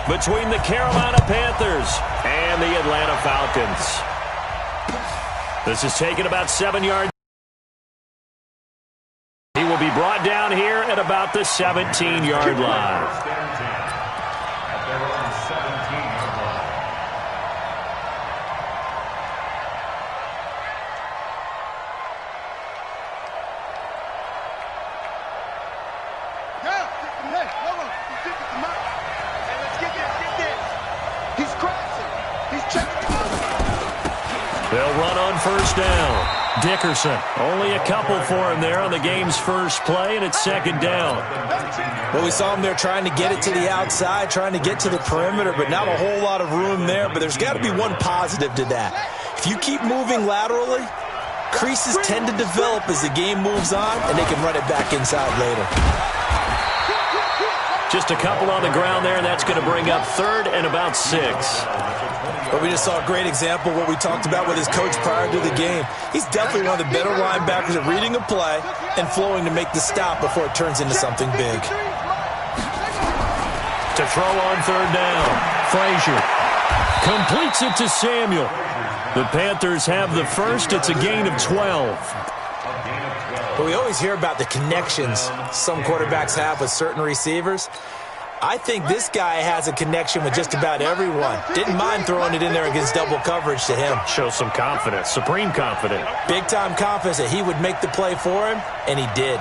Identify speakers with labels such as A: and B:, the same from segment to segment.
A: between the Carolina Panthers and the Atlanta Falcons. This is taken about 7 yards. He will be brought down here at about the 17-yard line. They'll run on first down. Dickerson, only a couple for him there on the game's first play, and it's second down.
B: Well, we saw him there trying to get it to the outside, trying to get to the perimeter, but not a whole lot of room there. But there's got to be one positive to that. If you keep moving laterally, creases tend to develop as the game moves on, and they can run it back inside later.
A: Just a couple on the ground there, and that's going to bring up third and about 6.
B: But we just saw a great example of what we talked about with his coach prior to the game. He's definitely one of the better linebackers at reading a play and flowing to make the stop before it turns into something big.
A: To throw on third down, Frazier completes it to Samuel. The Panthers have the first. It's a gain of 12.
B: But we always hear about the connections some quarterbacks have with certain receivers. I think this guy has a connection with just about everyone. Didn't mind throwing it in there against double coverage to him.
A: Shows some confidence, supreme confidence.
B: Big-time confidence that he would make the play for him, and he did.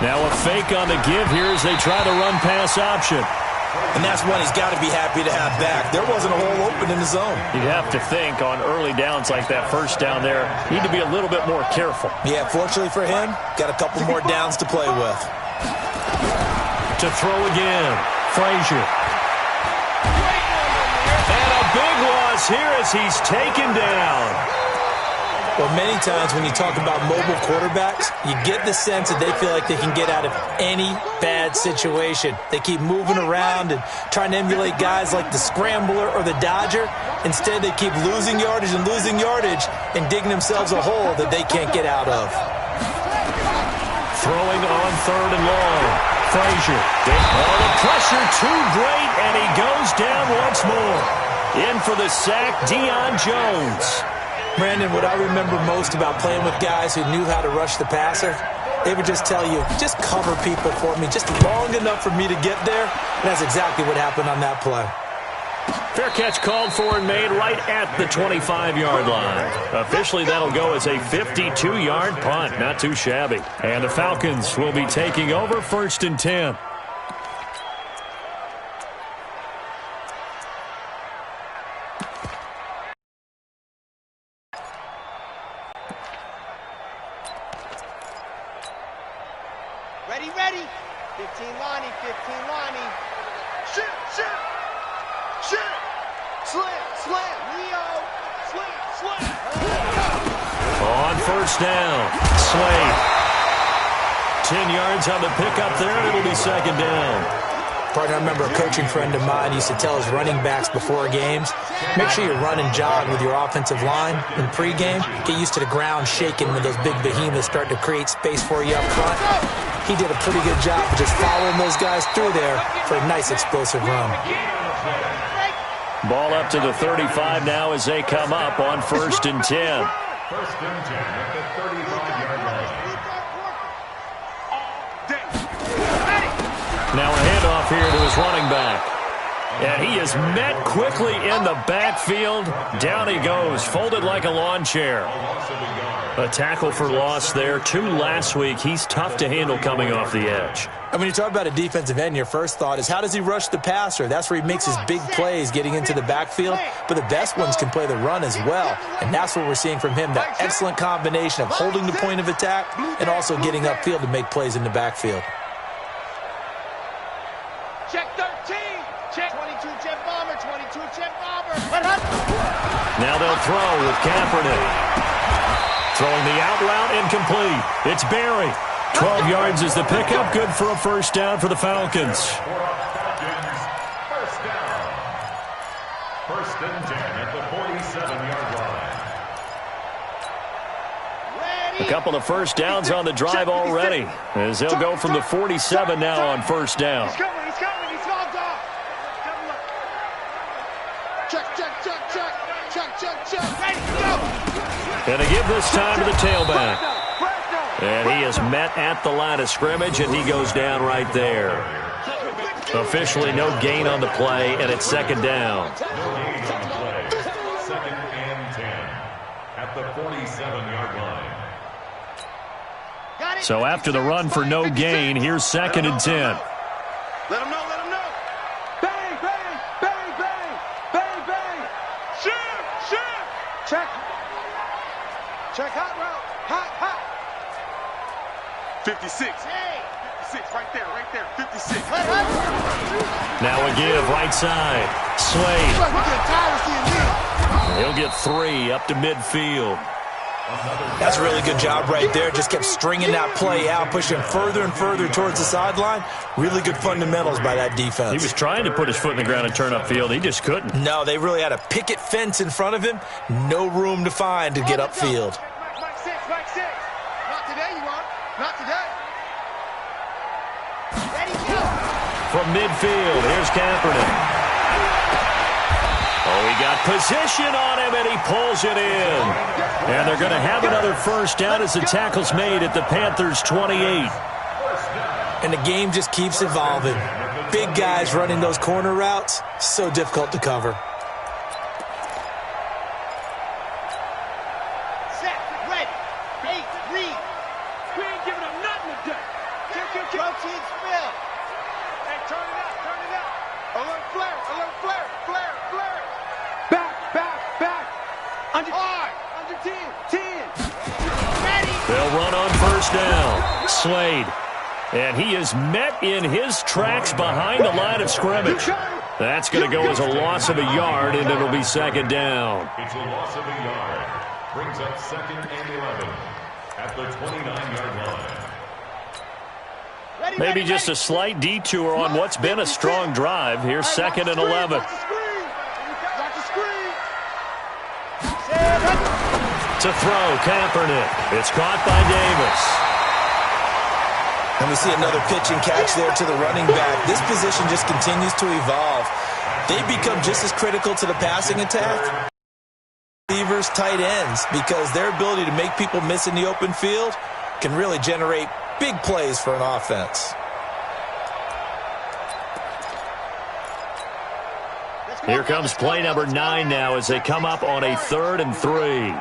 A: Now a fake on the give here as they try to run pass option.
B: And that's one he's got to be happy to have back. There wasn't a hole open in the zone.
A: You'd have to think on early downs like that first down there, need to be a little bit more careful.
B: Yeah, fortunately for him, got a couple more downs to play with.
A: To throw again, Frazier. And a big loss here as he's taken down.
B: Well, many times when you talk about mobile quarterbacks, you get the sense that they feel like they can get out of any bad situation. They keep moving around and trying to emulate guys like the Scrambler or the Dodger. Instead, they keep losing yardage and digging themselves a hole that they can't get out of.
A: Throwing on third and long. Frazier. Oh, the pressure too great, and he goes down once more. In for the sack, Deion Jones.
B: Brandon, what I remember most about playing with guys who knew how to rush the passer, they would just tell you, just cover people for me, just long enough for me to get there. And that's exactly what happened on that play.
A: Fair catch called for and made right at the 25-yard line. Officially, that'll go as a 52-yard punt. Not too shabby. And the Falcons will be taking over first and 10.
C: Ready. 15 Lonnie. Shoot. Slam. Leo. Slam.
A: On first down, Slade. 10 yards on the pickup there, and it'll be second down.
B: Partner, I remember a coaching friend of mine used to tell his running backs before games, make sure you run and jog with your offensive line in pregame. Get used to the ground shaking when those big behemoths start to create space for you up front. He did a pretty good job of just following those guys through there for a nice explosive run.
A: Ball up to the 35 now as they come up on first and 10.
D: First and 10 at the 35-yard line.
A: Now a handoff here to his running back. And he is met quickly in the backfield. Down he goes, folded like a lawn chair. A tackle for loss there. 2 last week. He's tough to handle coming off the edge.
B: And when you talk about a defensive end, your first thought is, how does he rush the passer? That's where he makes his big plays getting into the backfield. But the best ones can play the run as well. And that's what we're seeing from him, that excellent combination of holding the point of attack and also getting upfield to make plays in the backfield.
C: Check 13. Check 22 jet bomber. 22 jet bomber.
A: Now they'll throw with Kaepernick. Throwing the out route incomplete. It's Barry. 12 yards is the pickup. Good for a first down for the Falcons.
D: First down. First and 10 at the 47-yard line.
C: Ready.
A: couple of first downs on the drive already, as they'll go from the 47 now on first down.
C: He's coming. He's logged off. Check. Ready, go.
A: And they give this time to the tailback. And he is met at the line of scrimmage, and he goes down right there. Officially no gain on the play, and it's second down.
D: No gain on the play. Second and 10 at the 47-yard line.
A: So after the run for no gain, here's second and 10.
C: Let him know. Bang. Shoot. Check hot route. Hot. 56. Hey. 56, right there. 56.
A: Now a give, right side. Slade. He'll get 3 up to midfield.
B: That's a really good job right there. Just kept stringing that play out, pushing further and further towards the sideline. Really good fundamentals by that defense.
A: He was trying to put his foot in the ground and turn upfield. He just couldn't.
B: No, they really had a picket fence in front of him. No room to find to get upfield.
C: Mike 6. Not today, you want. Not today. Ready, go.
A: From midfield, here's Kaepernick. Oh, he got position on him, and he pulls it in. And they're going to have another first down as the tackle's made at the Panthers' 28.
B: And the game just keeps evolving. Big guys running those corner routes, so difficult to cover.
C: Set, ready, bait, read. We ain't giving them nothing today. Protein spill. Hey, turn it up. Alert flare. Back. Under 10. Ready.
A: They'll run on first down. Slade. And he is met in his tracks behind the line of scrimmage. That's going to go as a loss of a yard, and it'll be second down.
D: It's a loss of a yard. Brings up second and 11 at the 29-yard line.
A: Maybe just a slight detour on what's been a strong drive. Here's second and 11. To throw, Kaepernick. It's caught by Davis.
B: And we see another pitch and catch there to the running back. This position just continues to evolve. They become just as critical to the passing attack. Receivers, tight ends, because their ability to make people miss in the open field can really generate big plays for an offense.
A: Here comes play number 9 now as they come up on a 3rd and 3.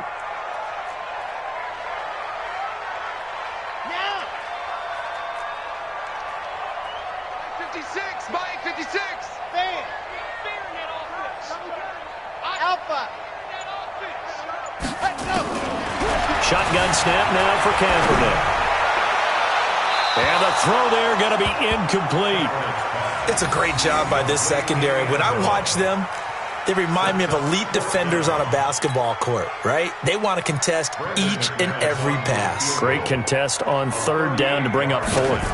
A: Shotgun snap now for Kaepernick. And the throw there going to be incomplete.
B: It's a great job by this secondary. When I watch them, they remind me of elite defenders on a basketball court, right? They want to contest each and every pass.
A: Great contest on 3rd down to bring up 4th.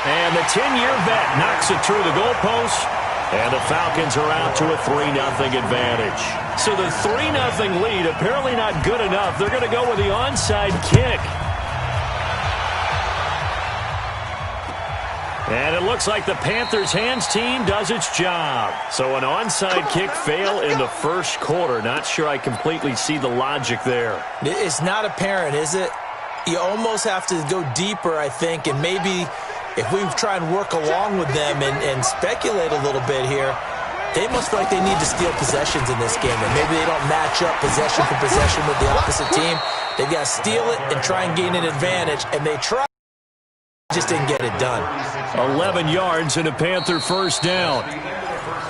A: And the 10-year vet knocks it through the goalpost. And the Falcons are out to a 3-0 advantage. So the 3-0 lead apparently not good enough. They're going to go with the onside kick. And it looks like the Panthers' hands team does its job. So an onside kick fail in the first quarter. Not sure I completely see the logic there.
B: It's not apparent, is it? You almost have to go deeper, I think, and maybe if we try and work along with them and speculate a little bit here, they must feel like they need to steal possessions in this game. And maybe they don't match up possession for possession with the opposite team. They've got to steal it and try and gain an advantage. And they try, just didn't get it done.
A: 11 yards and a Panther first down.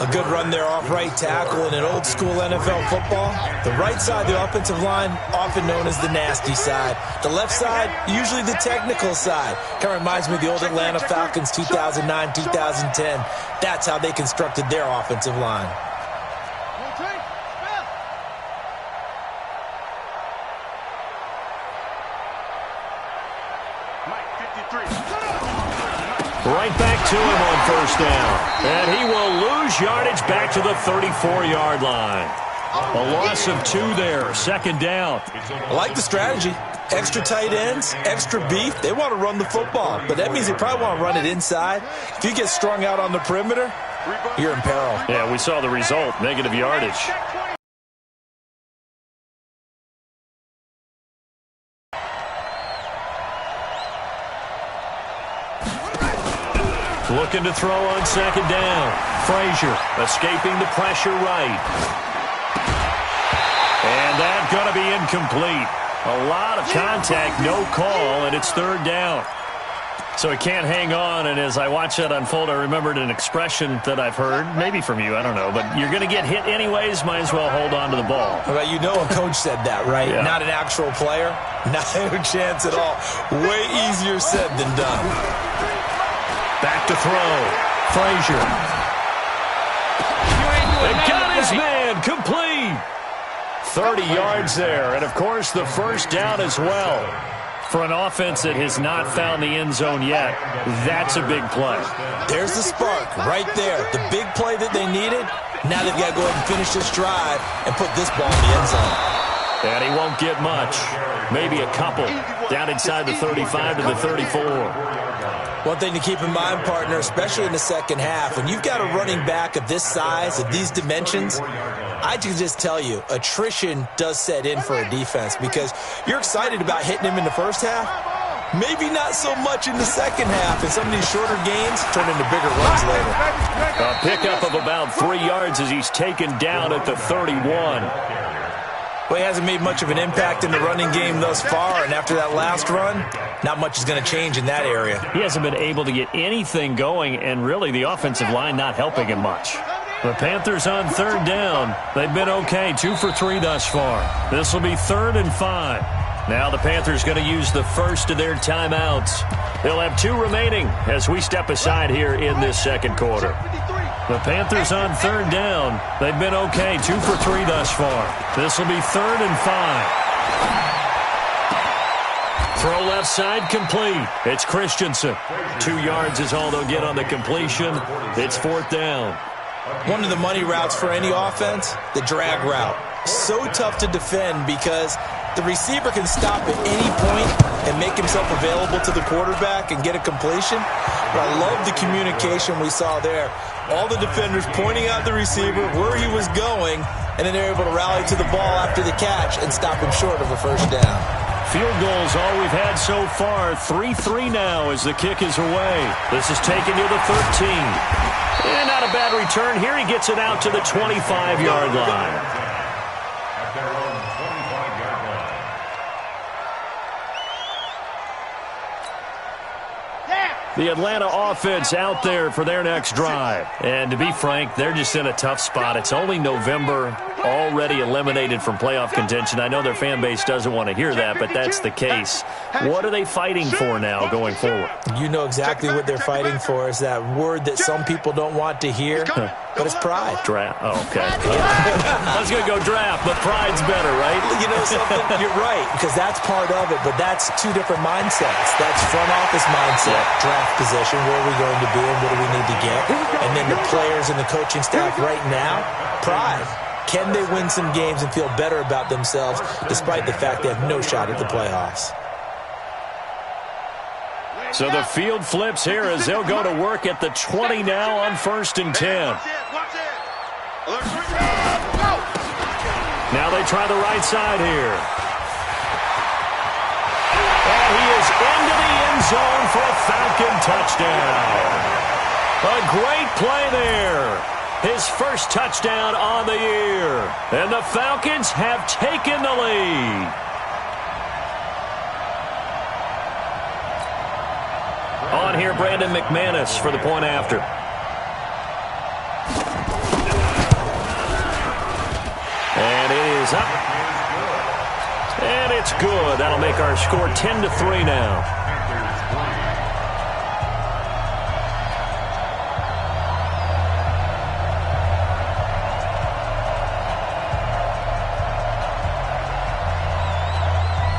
B: A good run there off right tackle in an old school NFL football. The right side, the offensive line, often known as the nasty side. The left side, usually the technical side. Kind of reminds me of the old Atlanta Falcons 2009, 2010. That's how they constructed their offensive line.
A: Right back to him on first down. And he will lose yardage back to the 34-yard line. A loss of 2 there, second down.
B: I like the strategy. Extra tight ends, extra beef. They want to run the football, but that means they probably want to run it inside. If you get strung out on the perimeter, you're in peril.
A: Yeah, we saw the result, negative yardage. Looking to throw on second down. Frazier escaping the pressure right. And that's going to be incomplete. A lot of contact, no call, and it's third down. So he can't hang on, and as I watch that unfold, I remembered an expression that I've heard, maybe from you, I don't know, but you're going to get hit anyways, might as well hold on to the ball.
B: Well, you know a coach said that, right?
A: Yeah.
B: Not an actual player. Not a chance at all. Way easier said than done.
A: Back to throw. Frazier. They got his man. Complete. 30 yards there. And, of course, the first down as well. For an offense that has not found the end zone yet, that's a big play.
B: There's the spark right there. The big play that they needed. Now they've got to go ahead and finish this drive and put this ball in the end zone.
A: And he won't get much. Maybe a couple. Down inside the 35 to the 34.
B: One thing to keep in mind, partner, especially in the second half, when you've got a running back of this size, of these dimensions, I can just tell you, attrition does set in for a defense because you're excited about hitting him in the first half. Maybe not so much in the second half, and some of these shorter gains turn into bigger runs later.
A: A pickup of about 3 yards as he's taken down at the 31.
B: Well, he hasn't made much of an impact in the running game thus far, and after that last run, not much is going to change in that area.
A: He hasn't been able to get anything going, and really the offensive line not helping him much. The Panthers on third down. They've been okay, 2 for 3 thus far. This will be 3rd and 5. Now the Panthers going to use the first of their timeouts. They'll have 2 remaining as we step aside here in this second quarter. The Panthers on third down. They've been okay, 2 for 3 thus far. This will be 3rd and 5. Throw left side complete. It's Christensen. 2 yards is all they'll get on the completion. It's 4th down.
B: One of the money routes for any offense, the drag route. So tough to defend because the receiver can stop at any point and make himself available to the quarterback and get a completion. But I love the communication we saw there. All the defenders pointing out the receiver, where he was going, and then they're able to rally to the ball after the catch and stop him short of a first down.
A: Field goals all we've had so far. 3-3 now as the kick is away. This is taken to the 13. And not a bad return. Here he gets it out to the 25-yard line.
D: At their own 25-yard line.
A: The Atlanta offense out there for their next drive. And to be frank, they're just in a tough spot. It's only November, already eliminated from playoff contention. I know their fan base doesn't want to hear that, but that's the case. What are they fighting for now going forward?
B: You know exactly what they're fighting for. Is that word that some people don't want to hear, but it's pride.
A: Draft. Oh, okay. I was going to go draft, but pride's better, right?
B: You know something? You're right, because that's part of it, but that's 2 different mindsets. That's front office mindset, draft position, where are we going to be and what do we need to get? And then the players and the coaching staff right now, pride. Can they win some games and feel better about themselves despite the fact they have no shot at the playoffs?
A: So the field flips here as they'll go to work at the 20 now on 1st and 10. Now they try the right side here. And he is into the end zone for a Falcon touchdown. A great play there. His first touchdown on the year. And the Falcons have taken the lead. On here, Brandon McManus for the point after. And it is up. And it's good. That'll make our score 10-3 now.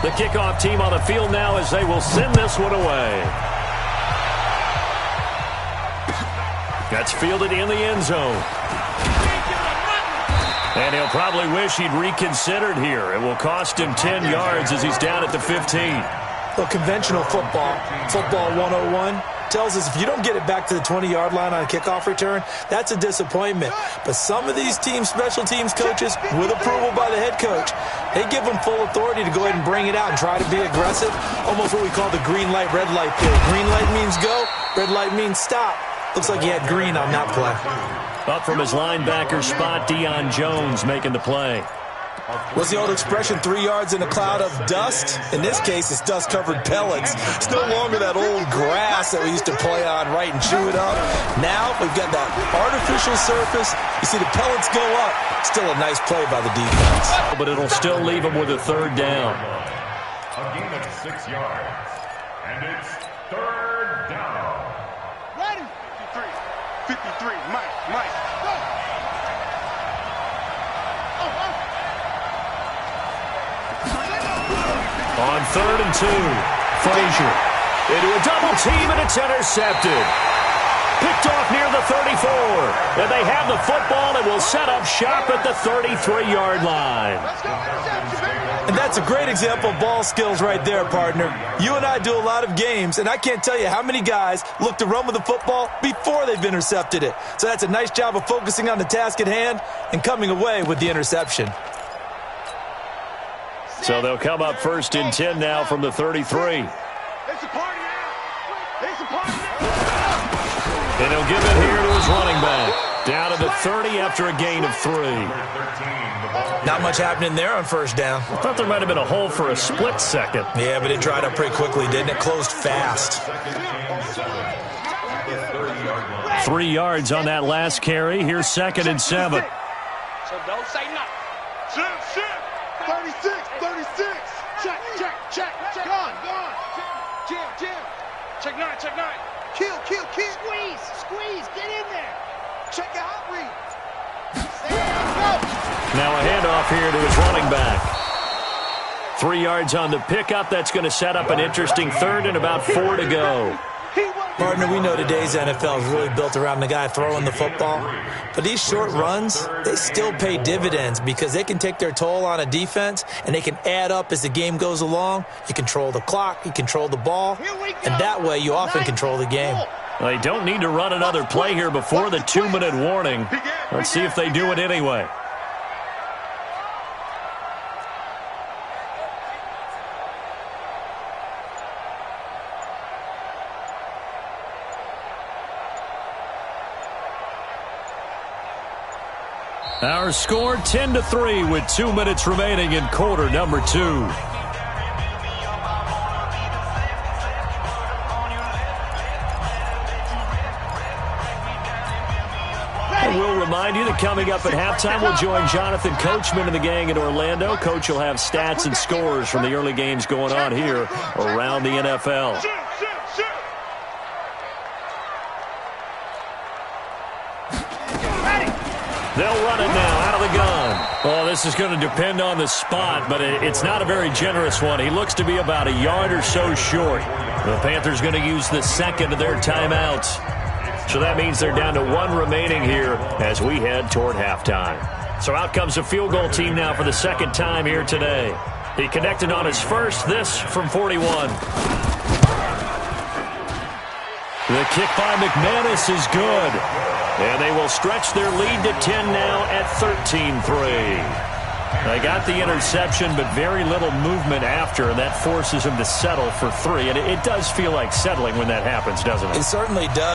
A: The kickoff team on the field now as they will send this one away. That's fielded in the end zone. And he'll probably wish he'd reconsidered here. It will cost him 10 yards as he's down at the 15.
B: Well, conventional football 101, tells us if you don't get it back to the 20-yard line on a kickoff return, that's a disappointment. But some of these special teams coaches, with approval by the head coach, they give them full authority to go ahead and bring it out and try to be aggressive, almost what we call the green light, red light theory. Green light means go, red light means stop. Looks like he had green on that play.
A: Up from his linebacker spot, Deion Jones making the play.
B: What's the old expression, 3 yards in a cloud of dust? In this case, it's dust-covered pellets. It's no longer that old grass that we used to play on, right, and chew it up. Now we've got that artificial surface. You see the pellets go up. Still a nice play by the defense.
A: But it'll still leave him with a third down.
D: A gain of 6 yards. And it's third down.
C: Ready? 53, Mike, go!
A: On 3rd and 2, Frazier into a double team, and it's intercepted. Picked off near the 34. And they have the football and will set up shop at the 33-yard line.
B: And that's a great example of ball skills right there, partner. You and I do a lot of games, and I can't tell you how many guys look to run with the football before they've intercepted it. So that's a nice job of focusing on the task at hand and coming away with the interception.
A: So they'll come up 1st and 10 now from the 33.
C: It's a party now. It's a party now.
A: And he'll give it here to his running back. Down to the 30 after a gain of 3.
B: Not much happening there on 1st down.
A: I thought there might have been a hole for a split second.
B: Yeah, but it dried up pretty quickly, didn't it? Closed fast.
A: 3 yards on that last carry. Here's 2nd and 7.
C: So don't say nothing. Shit. 36. Check. Gone. Jim. Check 9. Kill. Squeeze. Get in there. Check your hot read. Go.
A: Now a handoff here to his running back. 3 yards on the pickup. That's going to set up an interesting 3rd and about 4 to go.
B: Partner, we know today's NFL is really built around the guy throwing the football. But these short runs, they still pay dividends because they can take their toll on a defense and they can add up as the game goes along. You control the clock, you control the ball, and that way you often control the game.
A: They don't need to run another play here before the 2-minute warning. Let's see if they do it anyway. Our score 10-3 with 2 minutes remaining in quarter number 2. And we'll remind you that coming up at halftime, we'll join Jonathan Coachman and the gang in Orlando. Coach will have stats and scores from the early games going on here around the NFL. They'll run it now out of the gun. Oh, this is going to depend on the spot, but it's not a very generous one. He looks to be about a yard or so short. The Panthers going to use the 2nd of their timeouts. So that means they're down to 1 remaining here as we head toward halftime. So out comes the field goal team now for the 2nd time here today. He connected on his first, this from 41. The kick by McManus is good. And they will stretch their lead to 10 now at 13-3. They got the interception, but very little movement after, and that forces him to settle for 3. And it does feel like settling when that happens, doesn't it?
B: It certainly does.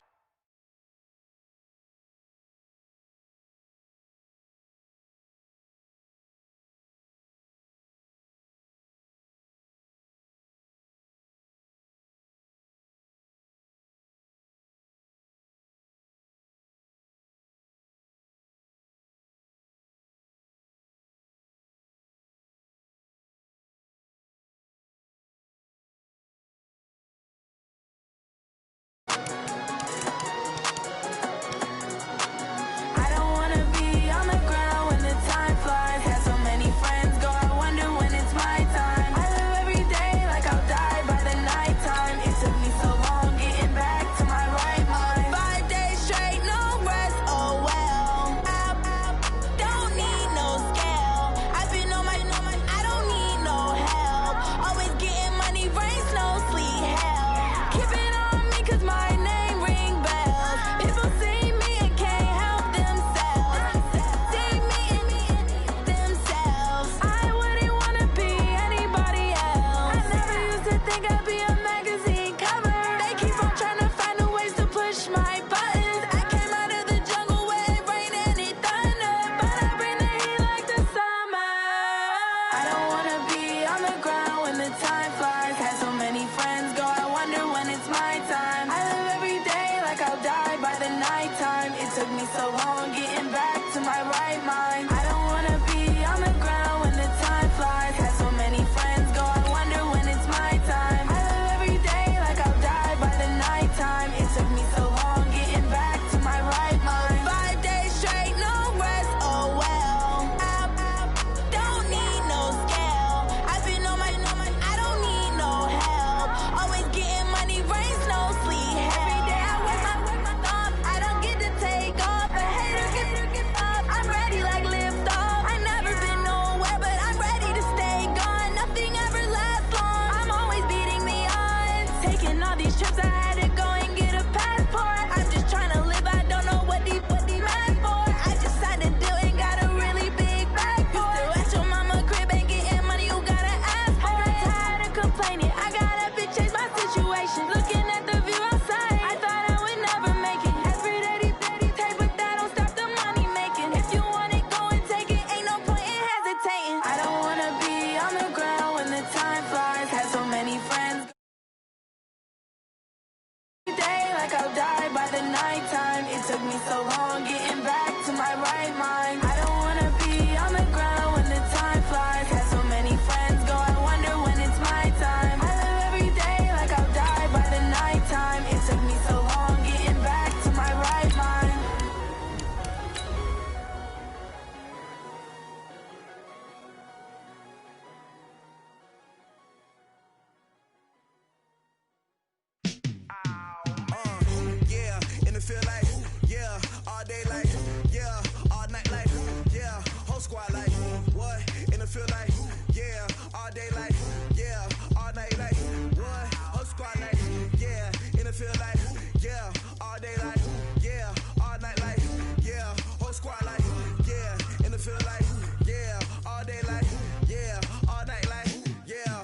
E: my time. I live every day like I'll die by the nighttime. It took me so long getting back to my right mind. I don't wanna be on the ground when the time flies. Had so many friends go, I wonder when it's my time. I live every day like I'll die by the nighttime. It took me so long getting back to my right mind. 5 days straight, no rest, oh well. I don't need no scale. I've been on my, I don't need no help. Always getting money, rain, snow, sleet. Every day I work my thumb. I don't get to take off. A hater get up. I'm ready like lift off. I never been nowhere, but I'm ready to stay gone. Nothing ever lasts long. I'm always beating the odds. Taking all these trips, I had to go and get a passport. I'm just trying to live. I don't know what these mad for. I just signed a deal and got a really big bag for it. Still at your mama crib and getting money, you gotta ask for it. I'm tired of complaining. I gotta bitch change my situation. Looking at the view outside, I thought I would never make it. Every day these take, but that don't stop the money making. If you want it, go and take it. Ain't no point in hesitating. I don't wanna be on the ground when the time flies. Had so many friends. Every day like I'll die by the nighttime. It took me so long getting back to my right mind. I don't wanna be on the ground when the time flies. Had so many friends go, I wonder when it's my time. I live every day like I'll die by the nighttime. It took me so long getting back to my right mind.
F: Yeah, in the field like, yeah, all day like, yeah, all night like, yeah, whole squad like, what? In the field like, yeah, all day like, yeah, all night like, what? Whole squad like, yeah, in the field like, yeah, all day like, yeah, all night like, yeah, whole squad like, yeah, in the field like, yeah, all day like, yeah, all night like, yeah.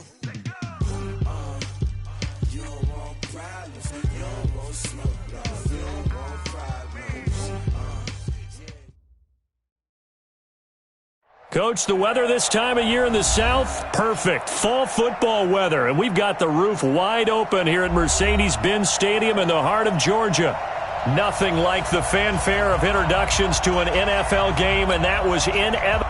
F: You don't want problems, you don't want smoke, no, you don't want problems.
A: Coach, the weather this time of year in the South, perfect. Fall football weather, and we've got the roof wide open here at Mercedes-Benz Stadium in the heart of Georgia. Nothing like the fanfare of introductions to an NFL game, and that was inevitable.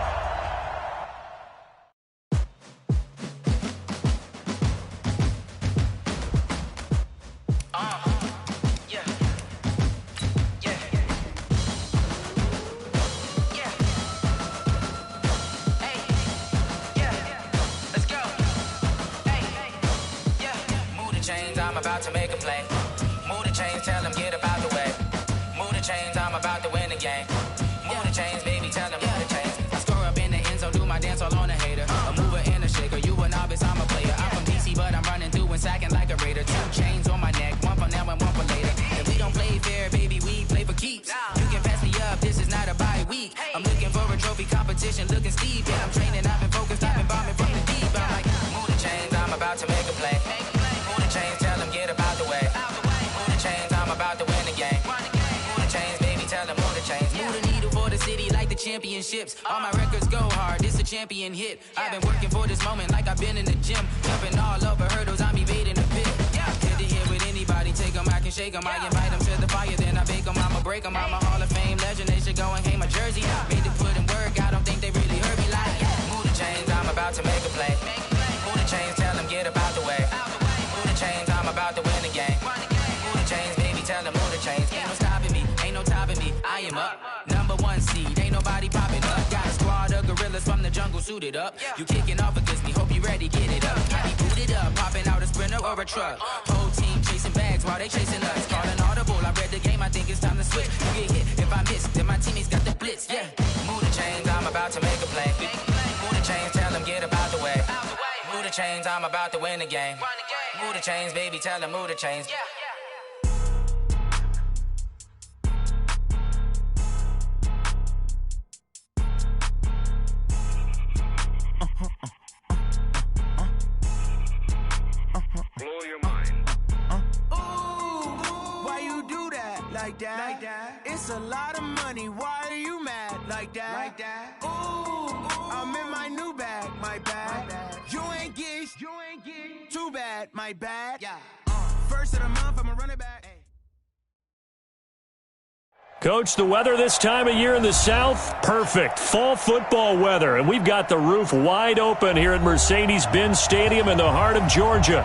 G: I'm about to make a play. Move the chains, tell them get about the way. Move the chains, I'm about to win the game. Move the chains, baby, tell them move the chains. I score up in the end zone, do my dance all on a hater. A mover and a shaker, you a novice, I'm a player. I'm from DC, but I'm running through and sacking like a raider. 2 chains on my neck, one for now and one for later. If we don't play fair, baby, we play for keeps. You can pass me up, this is not a bye week. I'm looking for a trophy competition, looking steep. Yeah, I'm training, I've been focused, I've been bombing from the deep. I'm like, move the chains, I'm about to make a play. Move the chains, tell them get about the way. Move the chains, I'm about to win the game. Move the chains, baby, tell them move the chains. Move the needle for the city like the championships. All my records go hard, this a champion hit. I've been working for this moment like I've been in the gym. Jumping all over hurdles, I'm evading the pit. Hit to hit with anybody, take them, I can shake them. I invite them to the fire, then I bake them, I'ma break them. I'm a Hall of Fame legend, they should go and hang my jersey. Made to put in work, I don't think they really heard me like. Move the chains, I'm about to make a play. Move the chains, tell them get about the way. Move the chains, I'm about to win the game. Move the chains, baby, tell them move the chains. Ain't no stopping me, ain't no topping me. I am up, #1 seed, ain't nobody popping up. Got a squad of gorillas from the jungle suited up. You kicking off against me, hope you ready, get it up. I be booted up, popping out a sprinter or a truck. Whole team chasing bags while they chasing us. Calling audible, I read the game, I think it's time to switch. You get hit, if I miss, then my teammates got the blitz, yeah. Move the chains, I'm about to make a play. Move the chains, tell them get about the way. Move the chains, I'm about to win the game. Move the chains, baby, tell them move the chains.
C: Blow your mind.
F: Why you do that? Like that? Like that? It's a lot of money. Why are you mad? Like that? Like that? Ooh, I'm in my new bag. My bad. You ain't get too bad. My bad. Yeah. First of the month,
A: Coach, the weather this time of year in the South, perfect. Fall football weather, and we've got the roof wide open here at Mercedes-Benz Stadium in the heart of Georgia.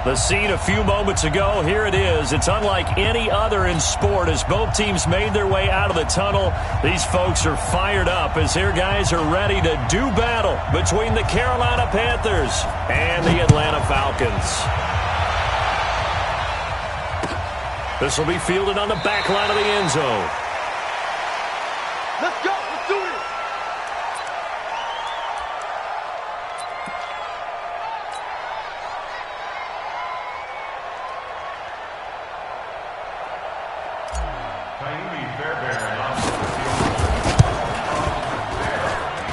A: The scene a few moments ago, here it is. It's unlike any other in sport as both teams made their way out of the tunnel. These folks are fired up as their guys are ready to do battle between the Carolina Panthers and the Atlanta Falcons. This will be fielded on the back line of the end zone.
C: Let's go. Let's do this.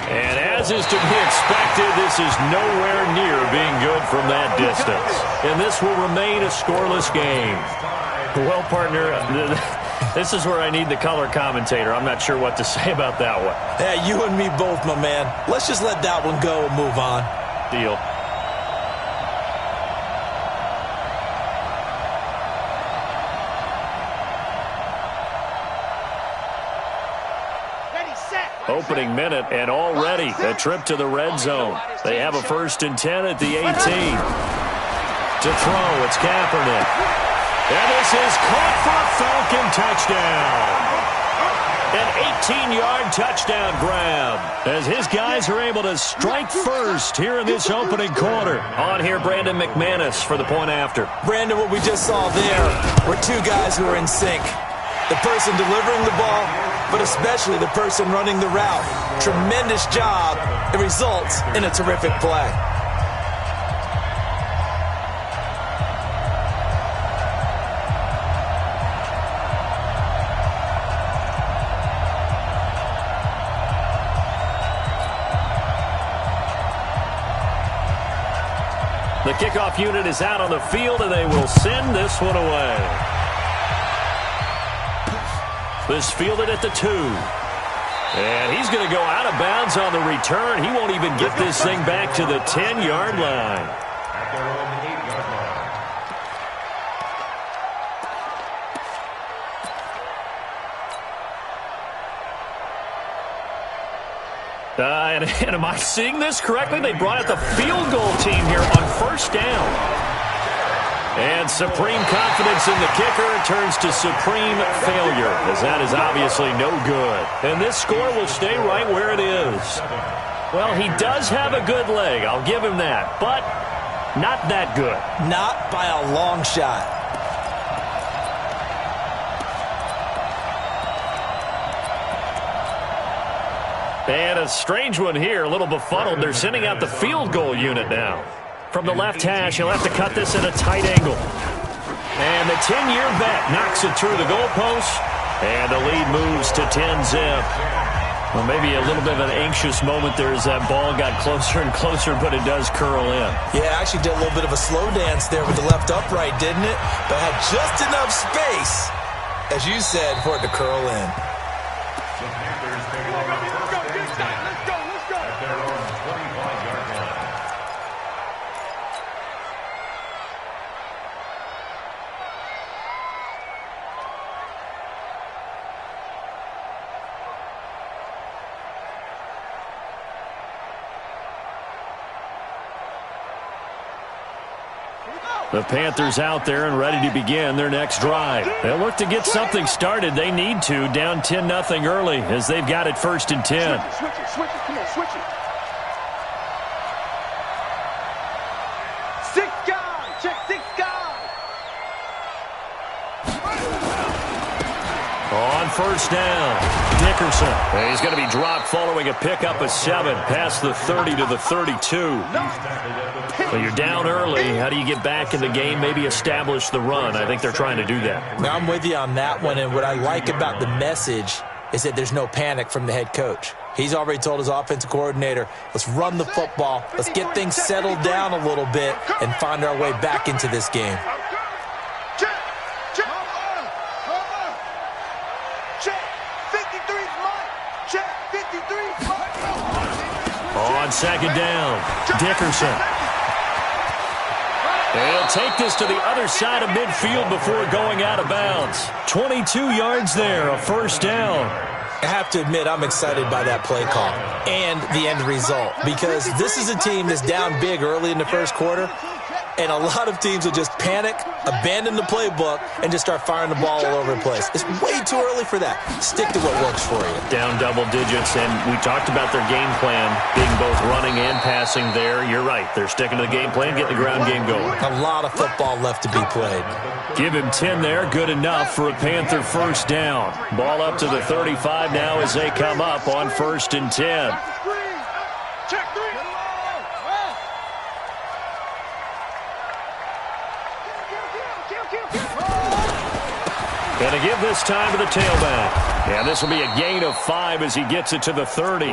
A: And as is to be expected, this is nowhere near being good from that distance. And this will remain a scoreless game. Well, partner, this is where I need the color commentator. I'm not sure what to say about that one.
B: Yeah, you and me both, my man. Let's just let that one go and move on.
A: Deal. Opening minute, and already a trip to the red zone. They have a 1st and 10 at the 18. To throw, it's Kaepernick. And this is caught for a Falcon touchdown. An 18-yard touchdown grab as his guys are able to strike first here in this opening quarter. On here, Brandon McManus for the point after.
B: Brandon, what we just saw there were two guys who are in sync. The person delivering the ball, but especially the person running the route. Tremendous job. It results in a terrific play.
A: The kickoff unit is out on the field, and they will send this one away. This fielded at the 2. And he's going to go out of bounds on the return. He won't even get this thing back to the 10-yard line.
D: At their own 8-yard line.
A: And am I seeing this correctly? They brought out the field goal team here on 1st down. And supreme confidence in the kicker turns to supreme failure, as that is obviously no good. And this score will stay right where it is. Well, he does have a good leg, I'll give him that, but not that good.
B: Not by a long shot.
A: And a strange one here, a little befuddled. They're sending out the field goal unit now. From the left hash, he'll have to cut this at a tight angle. And the 10-year vet knocks it through the goalpost. And the lead moves to 10-zip. Well, maybe a little bit of an anxious moment there as that ball got closer and closer, but it does curl in.
B: Yeah, actually did a little bit of a slow dance there with the left upright, didn't it? But had just enough space, as you said, for it to curl in.
D: The Panthers take over 1st and 10 at their own 25-yard line.
A: The Panthers out there and ready to begin their next drive. They'll look to get something started. They need to, down 10-0 early, as they've got it 1st and 10.
C: Switch it. Come on, switch it. 6 guys. Check 6 guys.
A: On 1st down, Dickerson. And he's going to be dropped following a pickup of 7 past the 30 to the 32. Well, you're down early. How do you get back in the game, maybe establish the run? I think they're trying to do that.
B: Now, I'm with you on that one, and what I like about the message is that there's no panic from the head coach. He's already told his offensive coordinator, let's run the football, let's get things settled down a little bit, and find our way back into this game.
C: Check. 53's mine. Check. 53's mine.
A: On 2nd down, Dickerson. He'll take this to the other side of midfield before going out of bounds. 22 yards there, a first down.
B: I have to admit, I'm excited by that play call and the end result, because this is a team that's down big early in the first quarter, and a lot of teams will just panic, abandon the playbook, and just start firing the ball all over the place. It's way too early for that. Stick to what works for you.
A: Down double digits, and we talked about their game plan being both running and passing there. You're right. They're sticking to the game plan, getting the ground game going.
B: A lot of football left to be played.
A: Give him 10 there. Good enough for a Panther first down. Ball up to the 35 now as they come up on 1st and 10.
C: Check 3.
A: Going to give this time to the tailback. And this will be a gain of 5 as he gets it to the 30.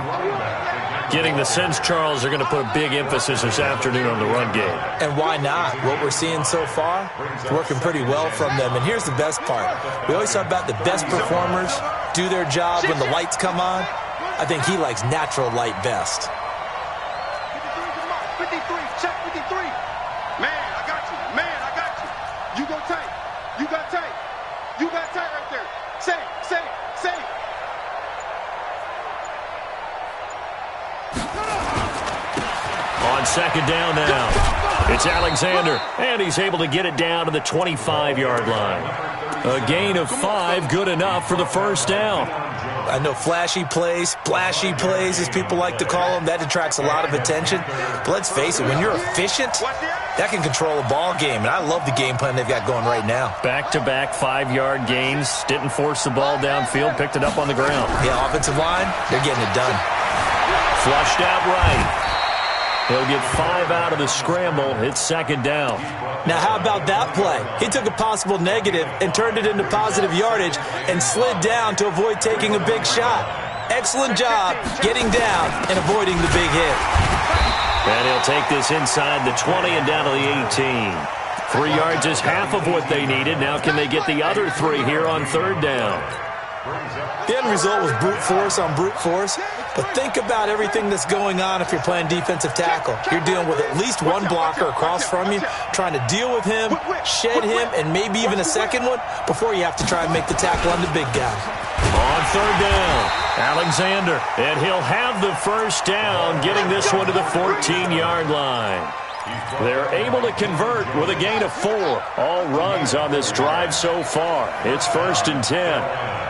A: Getting the sense, Charles, they're going to put a big emphasis this afternoon on the run game.
B: And why not? What we're seeing so far is working pretty well from them. And here's the best part. We always talk about the best performers do their job when the lights come on. I think he likes natural light best.
C: 53, check 53. Man, I got you. Man, I got you. You go tight. You got tight. You got tight right there. Say.
A: On second down now, it's Alexander, and he's able to get it down to the 25-yard line. A gain of 5, good enough for the first down.
B: I know flashy plays, splashy plays, as people like to call them, that attracts a lot of attention. But let's face it, when you're efficient, that can control a ball game. And I love the game plan they've got going right now.
A: Back-to-back 5-yard gains. Didn't force the ball downfield, picked it up on the ground.
B: Yeah, offensive line, they're getting it done.
A: Flushed out right. He'll get 5 out of the scramble. It's second down.
B: Now, how about that play? He took a possible negative and turned it into positive yardage and slid down to avoid taking a big shot. Excellent job getting down and avoiding the big hit.
A: And he'll take this inside the 20 and down to the 18. 3 yards is half of what they needed. Now can they get the other 3 here on third down?
B: The end result was brute force on brute force. But think about everything that's going on if you're playing defensive tackle. You're dealing with at least one blocker across from you, trying to deal with him, shed him, and maybe even a second one before you have to try and make the tackle on the big guy.
A: On third down, Alexander, and he'll have the first down, getting this one to the 14-yard line. They're able to convert with a gain of 4. All runs on this drive so far. It's 1st and 10.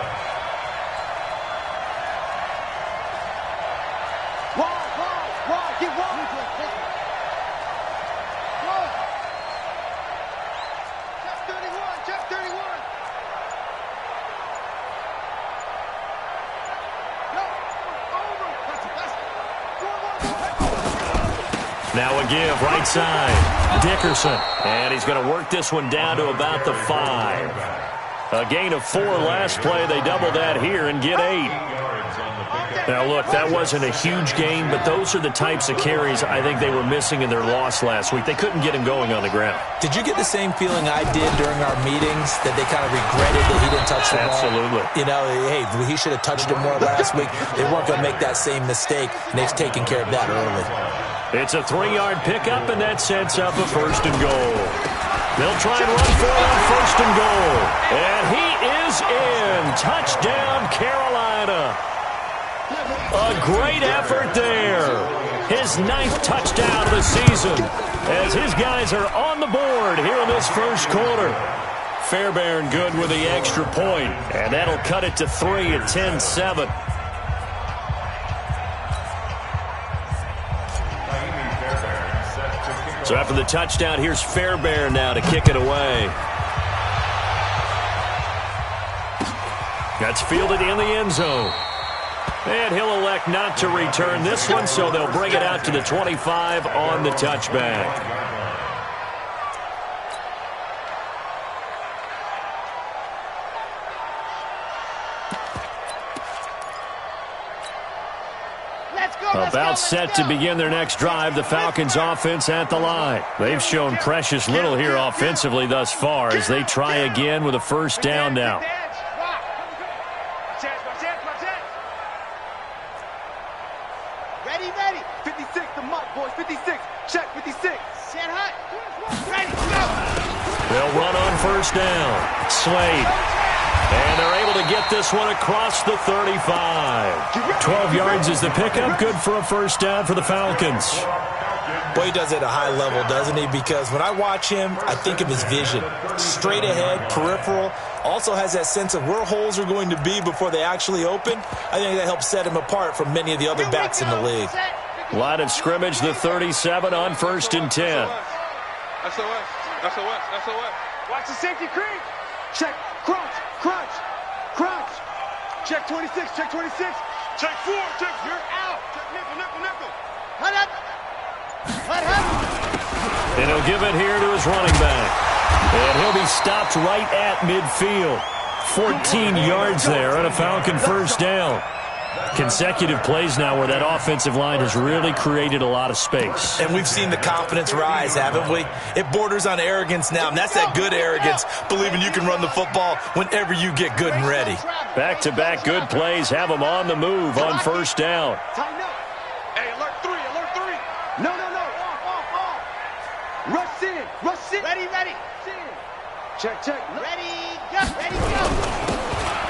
A: Now a give, right side, Dickerson. And he's going to work this one down to about the 5. A gain of 4 last play. They double that here and get 8. Now, look, that wasn't a huge gain, but those are the types of carries I think they were missing in their loss last week. They couldn't get him going on the ground.
B: Did you get the same feeling I did during our meetings, that they kind of regretted that he didn't touch the ball?
A: Absolutely.
B: You know, hey, he should have touched it more last week. They weren't going to make that same mistake, and they've taken care of that early.
A: It's a 3-yard pickup, and that sets up a 1st and goal. They'll try and run for it on 1st and goal. And he is in. Touchdown, Carolina. A great effort there. His 9th touchdown of the season as his guys are on the board here in this first quarter. Fairbairn good with the extra point, and that'll cut it to 3 at 10-7. So after the touchdown, here's Fairbairn now to kick it away. That's fielded in the end zone. And he'll elect not to return this one, so they'll bring it out to the 25 on the touchback. About set to begin their next drive, the Falcons offense at the line. They've shown precious little here offensively thus far as they try again with a first down now.
C: Ready. 56, the mark, boys. 56. Check 56. Stand high. Ready.
A: first down. Slade. And they're able to get this one across the 35. 12 yards is the pickup. Good for a first down for the Falcons.
B: Boy, he does it at a high level, doesn't he? Because when I watch him, I think of his vision. Straight ahead, peripheral. Also has that sense of where holes are going to be before they actually open. I think that helps set him apart from many of the other backs in the league.
A: Line of scrimmage, the 37 on 1st and 10.
C: SOS. Watch the safety creep. Check. Crunch. Check 26. Check 4. Check. You're out. Check nickel. Let him.
A: And he'll give it here to his running back. And he'll be stopped right at midfield. 14 yards there on a Falcon first down. Consecutive plays now where that offensive line has really created a lot of space.
B: And we've seen the confidence rise, haven't we? It borders on arrogance now, and that's that good arrogance, believing you can run the football whenever you get good and ready.
A: Back-to-back good plays have them on the move on first down.
C: Hey, alert 3. No. Off. Rush in. Ready. Check. Ready, go.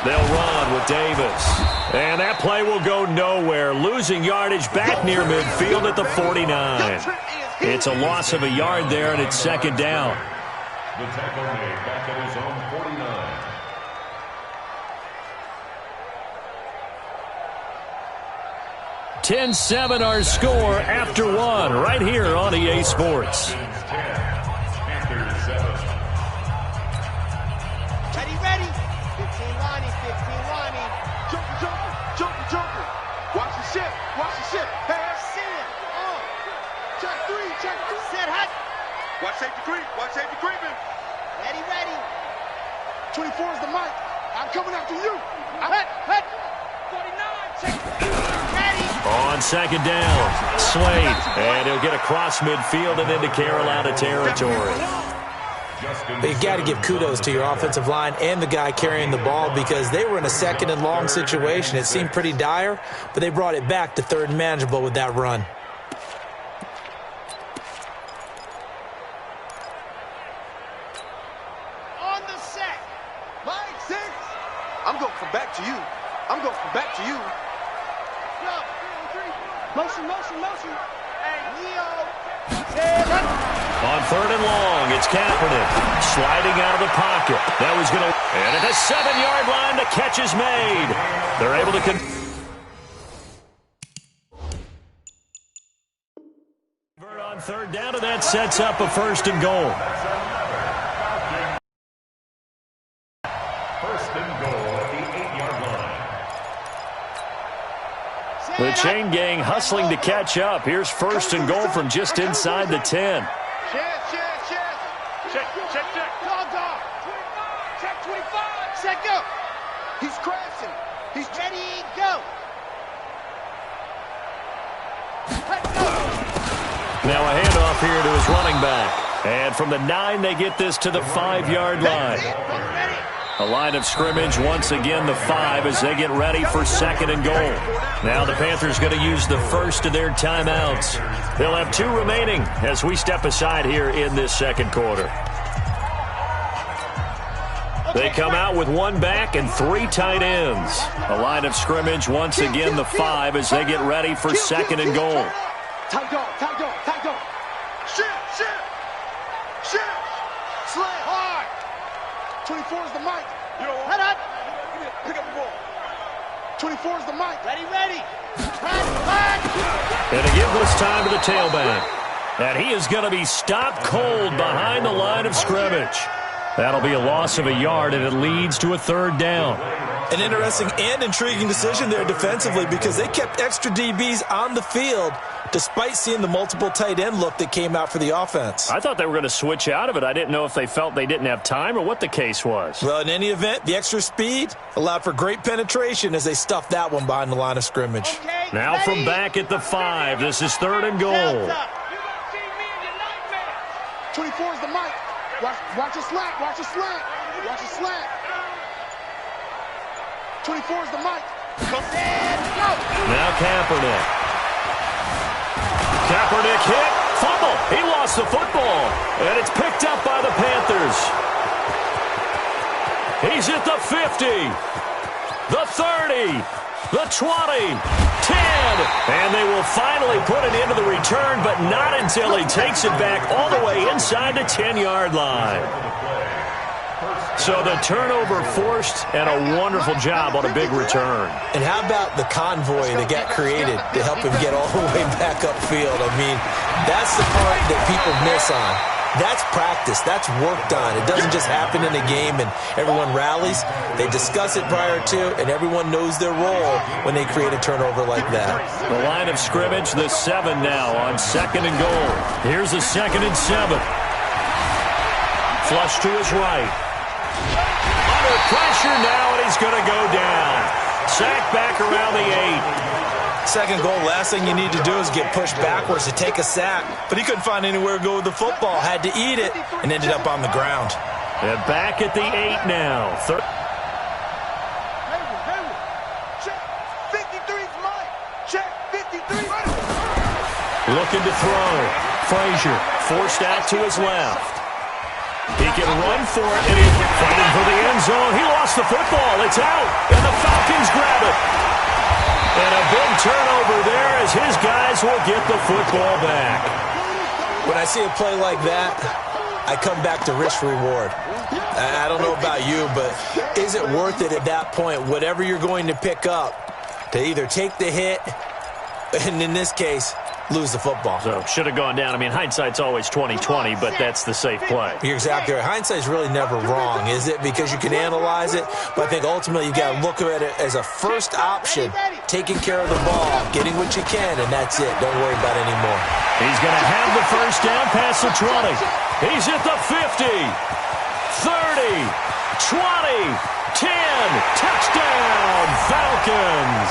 A: They'll run with Davis. And that play will go nowhere. Losing yardage back near midfield at the 49. It's a loss of a yard there, and it's second down.
D: The tackle made back at his own 49.
A: $10-7 our score after one right here on EA Sports.
D: Panthers 7.
C: Ready. 15 lining. Jumper. Watch the ship. Pass in. Check 3. Set hot. Watch safety creeping. Ready. 24 is the mic. I'm coming after you. Hit. 49. Check. Ready.
A: On second down, Slade. And he'll get across midfield and into Carolina territory.
B: You got to give kudos to your offensive line and the guy carrying the ball because they were in a second and long situation. It seemed pretty dire, but they brought it back to third and manageable with that run.
C: On the set. Mike 6. I'm going to come back to you. Go. 3. Motion. Hey, Leo.
A: On third and long, it's Kaepernick sliding out of the pocket. That was going to... And at the 7-yard line, the catch is made. They're able to... convert on third down, and that sets up a first and goal.
D: First and goal at the 8-yard line.
A: The chain gang hustling to catch up. Here's first and goal from just inside the 10.
C: Check. Dog. 25. Check 25. Set go. He's crashing. He's ready, go.
A: Now a handoff here to his running back. And from the 9, they get this to the 5-yard line. A line of scrimmage, once again the 5 as they get ready for second and goal. Now the Panthers going to use the first of their timeouts. They'll have 2 remaining as we step aside here in this second quarter. They come out with 1 back and 3 tight ends. A line of scrimmage, once again the 5 as they get ready for second and goal.
C: Tight dog. Shit. Slay hard. 24 is the mic. Head up. Pick up the ball. 24 is the mic. Ready.
A: And a giveless time to the tailback. And he is going to be stopped cold behind the line of scrimmage. That'll be a loss of a yard, and it leads to a third down.
B: An interesting and intriguing decision there defensively because they kept extra DBs on the field despite seeing the multiple tight end look that came out for the offense.
A: I thought they were going to switch out of it. I didn't know if they felt they didn't have time or what the case was.
B: Well, in any event, the extra speed allowed for great penetration as they stuffed that one behind the line of scrimmage.
C: Okay,
A: now
C: ready.
A: from back at the 5, this is third and goal.
C: 24 is the mic. Watch a slant. 24 is the mic. And go.
A: Now Kaepernick hit. Fumble. He lost the football. And it's picked up by the Panthers. He's at the 50, the 30, the 20, 10, and they will finally put it into the return, but not until he takes it back all the way inside the 10-yard line. So the turnover forced, and a wonderful job on a big return.
B: And how about the convoy that got created to help him get all the way back upfield? I mean, that's the part that people miss on. That's practice. That's work done. It doesn't just happen in a game and everyone rallies. They discuss it prior to, and everyone knows their role when they create a turnover like that.
A: The line of scrimmage, the 7 now on 2nd and goal. Here's a 2nd and 7. Flush to his right. Under pressure now, and he's going to go down. Sacked back around the 8.
B: Second goal, last thing you need to do is get pushed backwards to take a sack. But he couldn't find anywhere to go with the football. Had to eat it and ended up on the ground.
A: And back at the 8 now.
C: Check. 53's Mike. Check. 53.
A: Looking to throw. Frazier forced out to his left. He can run for it, and he's fighting for the end zone. He lost the football. It's out, and the Falcons grab it. And a big turnover there as his guys will get the football back.
B: When I see a play like that, I come back to risk-reward. I don't know about you, but is it worth it at that point, whatever you're going to pick up, to either take the hit, and in this case, lose the football?
A: So, should have gone down. I mean, hindsight's always 20/20, but that's the safe play.
B: You're exactly right. Hindsight's really never wrong, is it? Because you can analyze it, but I think ultimately you got to look at it as a first option, taking care of the ball, getting what you can, and that's it. Don't worry about it anymore.
A: He's going to have the first down past the 20. He's at the 50, 30, 20, 10. Touchdown, Falcons.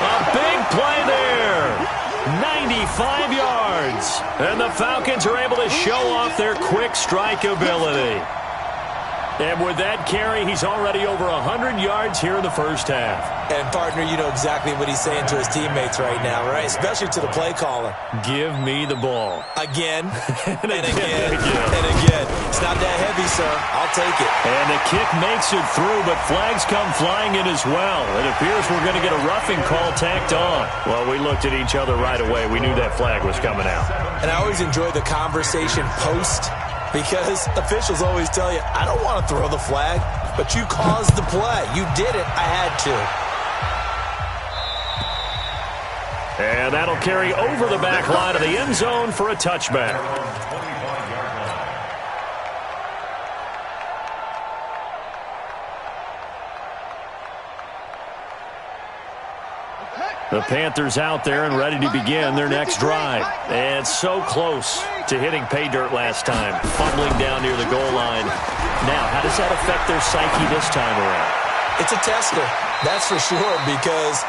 A: A big play there. 95 yards. And the Falcons are able to show off their quick strike ability. And with that carry, he's already over 100 yards here in the first half.
B: And, partner, you know exactly what he's saying to his teammates right now, right? Especially to the play caller.
A: Give me the ball.
B: Again, and again, and again. It's not that heavy, sir. I'll take it.
A: And the kick makes it through, but flags come flying in as well. It appears we're going to get a roughing call tacked on. Well, we looked at each other right away. We knew that flag was coming out.
B: And I always enjoy the conversation post, because officials always tell you, I don't want to throw the flag, but you caused the play. You did it. I had to.
A: And that'll carry over the back line of the end zone for a touchback. The Panthers out there and ready to begin their next drive. And so close to hitting pay dirt last time, fumbling down near the goal line. Now, how does that affect their psyche this time around?
B: It's a tester, that's for sure, because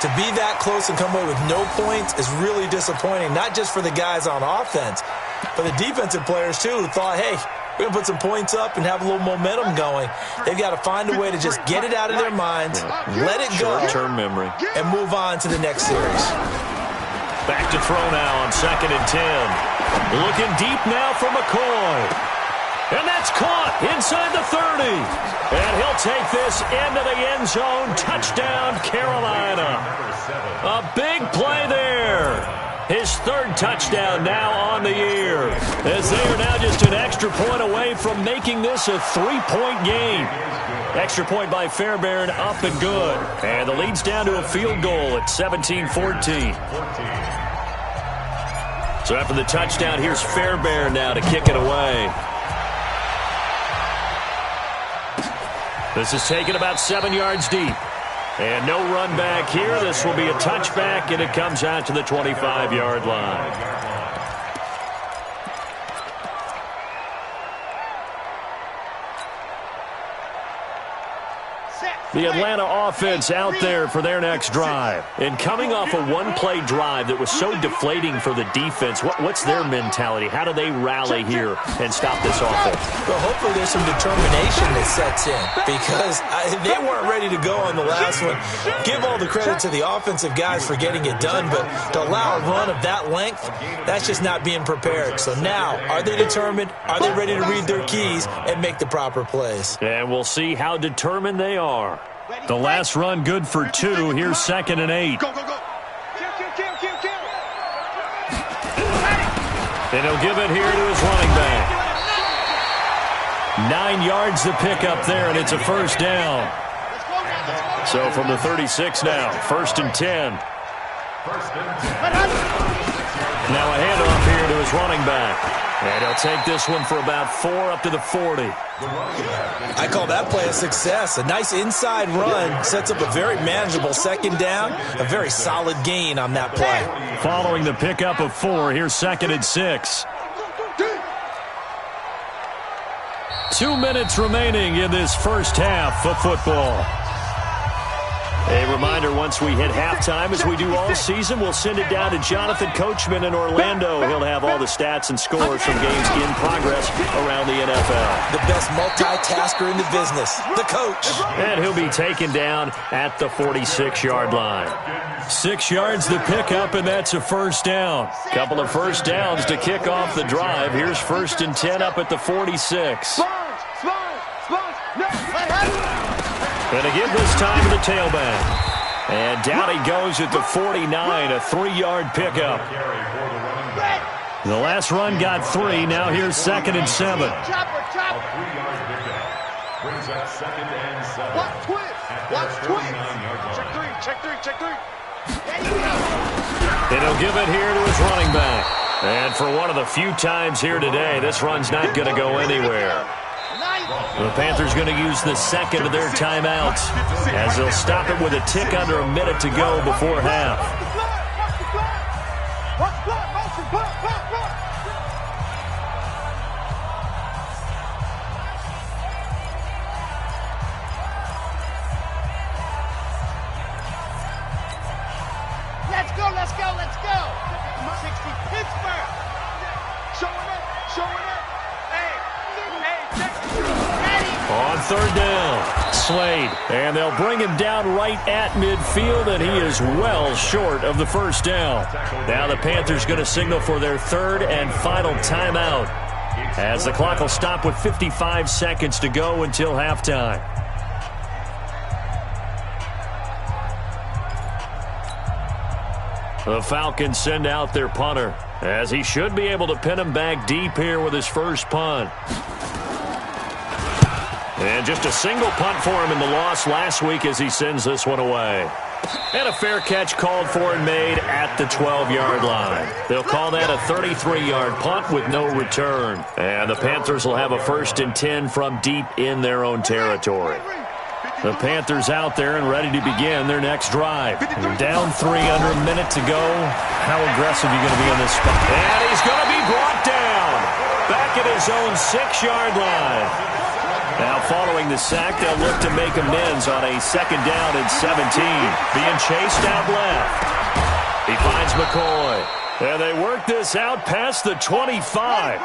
B: to be that close and come away with no points is really disappointing, not just for the guys on offense, but the defensive players, too, who thought, hey, we're going to put some points up and have a little momentum going. They've got to find a way to just get it out of their minds, let it go,
A: short-term memory,
B: and move on to the next series.
A: Back to throw now on 2nd and 10. Looking deep now for McCoy. And that's caught inside the 30. And he'll take this into the end zone. Touchdown, Carolina. A big play there. His 3rd touchdown now on the year, as they are now just an extra point away from making this a 3-point game. Extra point by Fairbairn, up and good. And the lead's down to a field goal at 17-14. So after the touchdown, here's Fairbairn now to kick it away. This is taken about 7 yards deep. And no run back here. This will be a touchback, and it comes out to the 25-yard line. The Atlanta offense out there for their next drive. And coming off a one-play drive that was so deflating for the defense, what's their mentality? How do they rally here and stop this offense?
B: Well, hopefully there's some determination that sets in because they weren't ready to go on the last one. Give all the credit to the offensive guys for getting it done, but to allow a run of that length, that's just not being prepared. So now, are they determined? Are they ready to read their keys and make the proper plays?
A: And we'll see how determined they are. The last run good for 2. Here's 2nd and 8.
C: Go, go, go. Kill.
A: And he'll give it here to his running back. 9 yards to pick up there, and it's a first down. So from the 36 now, 1st and 10. Now a handoff here to his running back. And he'll take this one for about 4 up to the 40.
B: I call that play a success. A nice inside run sets up a very manageable 2nd down. A very solid gain on that play.
A: Following the pickup of 4, here's 2nd and 6. 2 minutes remaining in this first half of football. A reminder, once we hit halftime, as we do all season, we'll send it down to Jonathan Coachman in Orlando. He'll have all the stats and scores from games in progress around the NFL.
B: The best multitasker in the business, the coach.
A: And he'll be taken down at the 46-yard line. 6 yards to pick up, and that's a first down. Couple of first downs to kick off the drive. Here's 1st and 10 up at the 46. And to give this time to the tailback. And down he goes at the 49, a 3-yard pickup. The last run got 3. Now here's 2nd and 7.
C: Chopper.
D: Brings up 2nd and 7.
C: Watch twist. Check three.
A: And he'll give it here to his running back. And for one of the few times here today, this run's not going to go anywhere. The Panthers going to use the 2nd of their timeouts as they'll stop it with a tick under a minute to go before half.
C: Let's go. 60 Pittsburgh. Showing up.
A: On 3rd down, Slade. And they'll bring him down right at midfield, and he is well short of the first down. Now the Panthers going to signal for their 3rd and final timeout, as the clock will stop with 55 seconds to go until halftime. The Falcons send out their punter, as he should be able to pin him back deep here with his first punt. And just a single punt for him in the loss last week as he sends this one away. And a fair catch called for and made at the 12-yard line. They'll call that a 33-yard punt with no return. And the Panthers will have a 1st and 10 from deep in their own territory. The Panthers out there and ready to begin their next drive. Down 3 under a minute to go. How aggressive are you going to be on this spot? And he's going to be brought down back at his own 6-yard line. Now following the sack, they'll look to make amends on a 2nd down and 17. Being chased out left. He finds McCoy. And they work this out past the 25.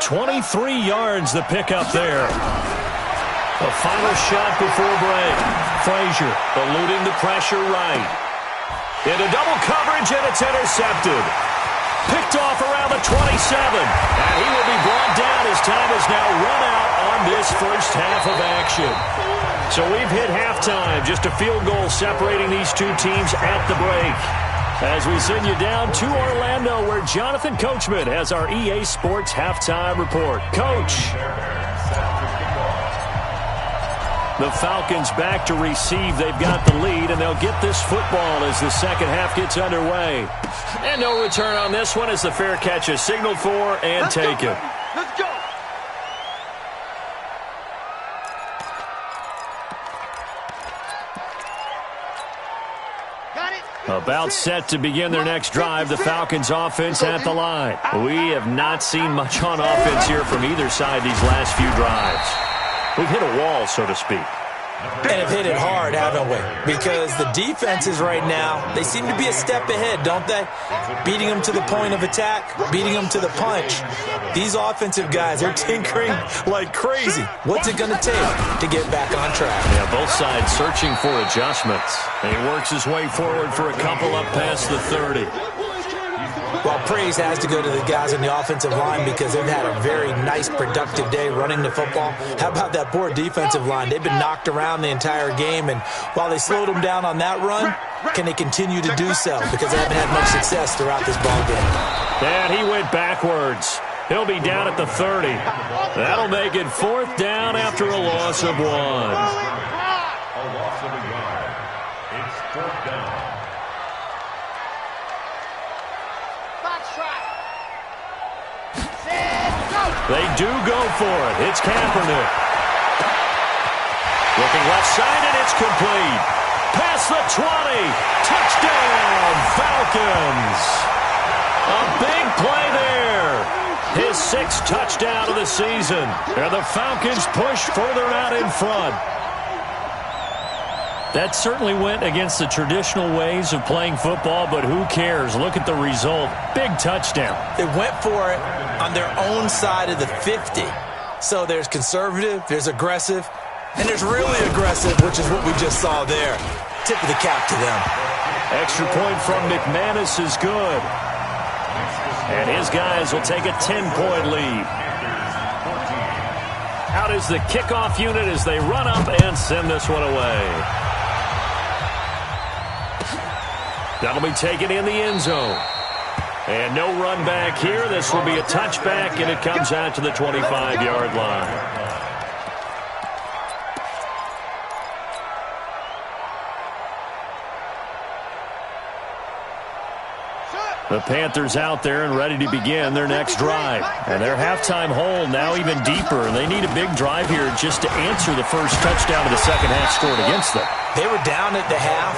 A: 23 yards to pick up there. A final shot before break. Frazier eluding the pressure right. Into double coverage, and it's intercepted. Picked off around the 27. And he will be brought down as time is now run out on this first half of action. So we've hit halftime. Just a field goal separating these two teams at the break. As we send you down to Orlando, where Jonathan Coachman has our EA Sports halftime report. Coach. The Falcons back to receive. They've got the lead, and they'll get this football as the second half gets underway. And no return on this one as the fair catch is signaled for and taken.
C: Let's go.
A: About set to begin their next drive, the Falcons offense at the line. We have not seen much on offense here from either side these last few drives. We've hit a wall, so to speak.
B: And have hit it hard, haven't we? Because the defenses right now, they seem to be a step ahead, don't they? Beating them to the point of attack, beating them to the punch. These offensive guys, they're tinkering like crazy. What's it going to take to get back on track?
A: Yeah, both sides searching for adjustments. And he works his way forward for a couple up past the 30.
B: Well, praise has to go to the guys on the offensive line because they've had a very nice, productive day running the football. How about that poor defensive line? They've been knocked around the entire game, and while they slowed them down on that run, can they continue to do so? Because they haven't had much success throughout this ball game.
A: And he went backwards. He'll be down at the 30. That'll make it 4th down after a loss of 1.
D: A loss of a yard. It's 4th down.
A: They do go for it. It's Kaepernick. Looking left side, and it's complete. Past the 20. Touchdown, Falcons. A big play there. His 6th touchdown of the season. And the Falcons push further out in front. That certainly went against the traditional ways of playing football, but who cares? Look at the result. Big touchdown.
B: They went for it on their own side of the 50. So there's conservative, there's aggressive, and there's really aggressive, which is what we just saw there. Tip of the cap to them.
A: Extra point from McManus is good. And his guys will take a 10-point lead. Out is the kickoff unit as they run up and send this one away. That'll be taken in the end zone. And no run back here. This will be a touchback, and it comes out to the 25-yard line. The Panthers out there and ready to begin their next drive. And their halftime hole now even deeper. And they need a big drive here just to answer the first touchdown of the second half scored against them.
B: They were down at the half.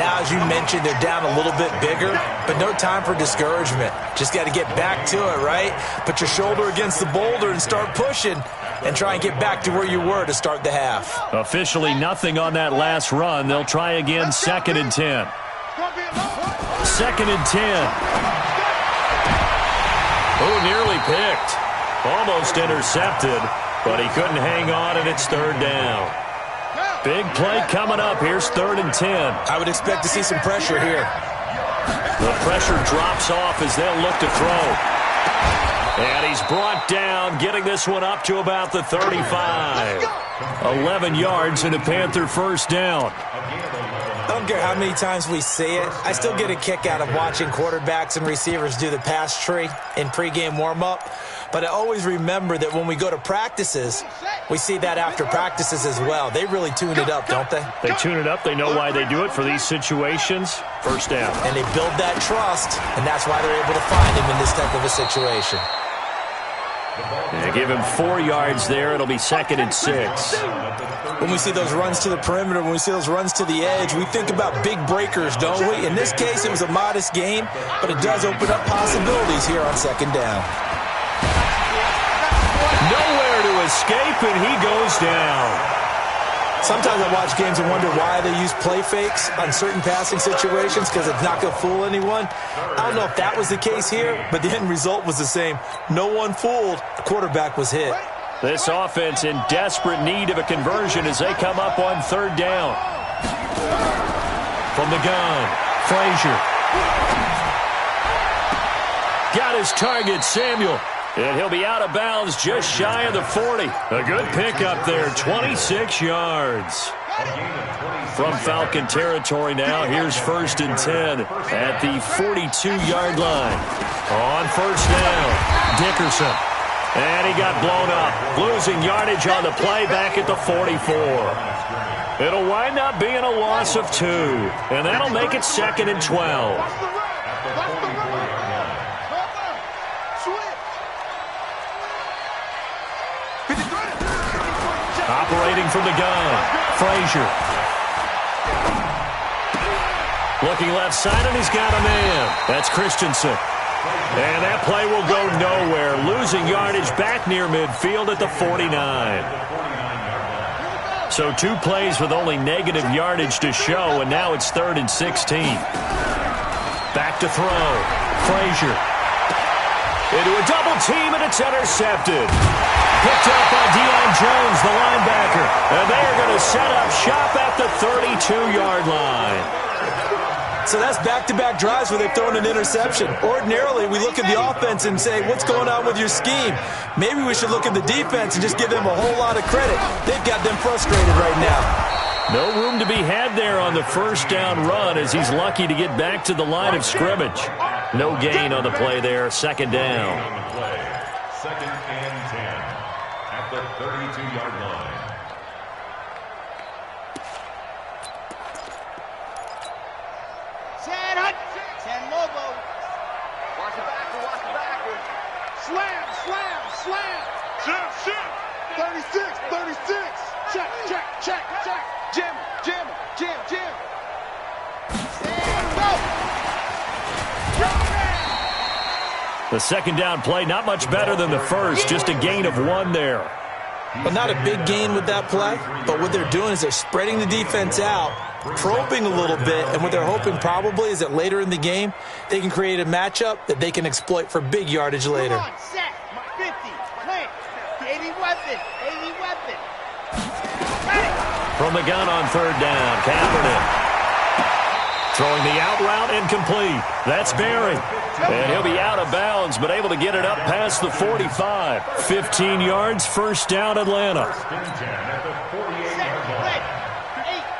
B: Now, as you mentioned, they're down a little bit bigger, but no time for discouragement. Just got to get back to it, right? Put your shoulder against the boulder and start pushing and try and get back to where you were to start the half.
A: Officially nothing on that last run. They'll try again 2nd and 10. 2nd and 10. Oh, nearly picked. Almost intercepted, but he couldn't hang on, and it's 3rd down. Big play coming up. Here's 3rd and 10.
B: I would expect to see some pressure here.
A: The pressure drops off as they'll look to throw. And he's brought down, getting this one up to about the 35. 11 yards and a Panther 1st down.
B: I don't care how many times we see it. I still get a kick out of watching quarterbacks and receivers do the pass tree in pregame warm-up. But I always remember that when we go to practices, we see that after practices as well. They really tune it up, don't they?
A: They tune it up. They know why they do it for these situations. 1st down.
B: And they build that trust, and that's why they're able to find him in this type of a situation.
A: They give him 4 yards there. It'll be 2nd and 6.
B: When we see those runs to the perimeter, when we see those runs to the edge, we think about big breakers, don't we? In this case, it was a modest game, but it does open up possibilities here on 2nd down.
A: Nowhere to escape, and he goes down.
B: Sometimes I watch games and wonder why they use play fakes on certain passing situations because it's not going to fool anyone. I don't know if that was the case here, but the end result was the same. No one fooled. The quarterback was hit.
A: This offense in desperate need of a conversion as they come up on 3rd down. From the gun, Frazier. Got his target, Samuel. And he'll be out of bounds just shy of the 40. A good pickup there, 26 yards. From Falcon territory now, here's 1st and 10 at the 42-yard line. On 1st down, Dickerson. And he got blown up, losing yardage on the play back at the 44. It'll wind up being a loss of 2, and that'll make it 2nd and 12. Operating from the gun, Frazier. Looking left side, and he's got a man. That's Christensen. And that play will go nowhere. Losing yardage back near midfield at the 49. So 2 plays with only negative yardage to show, and now it's 3rd and 16. Back to throw. Frazier. Into a double team, and it's intercepted. Picked up by Deion Jones, the linebacker. And they're going to set up shop at the 32-yard line.
B: So that's back-to-back drives where they've thrown an interception. Ordinarily, we look at the offense and say, what's going on with your scheme? Maybe we should look at the defense and just give them a whole lot of credit. They've got them frustrated right now.
A: No room to be had there on the first down run as he's lucky to get back to the line of scrimmage. No gain on the play there, 2nd down.
D: 2nd and 10 at the 32-yard line.
C: San Lobo. Watch the backwards. Slam. Shift. 36. Check. Jam. San Lobo.
A: The 2nd down play, not much better than the first, just a gain of 1 there.
B: But not a big gain with that play. But what they're doing is they're spreading the defense out, probing a little bit, and what they're hoping probably is that later in the game, they can create a matchup that they can exploit for big yardage later.
C: Come on, set. 50. Plant. 80 weapon.
A: From the gun on 3rd down, Kaepernick. Throwing the out route incomplete. That's Barry. And he'll be out of bounds, but able to get it up past the 45. 15 yards, 1st down, Atlanta.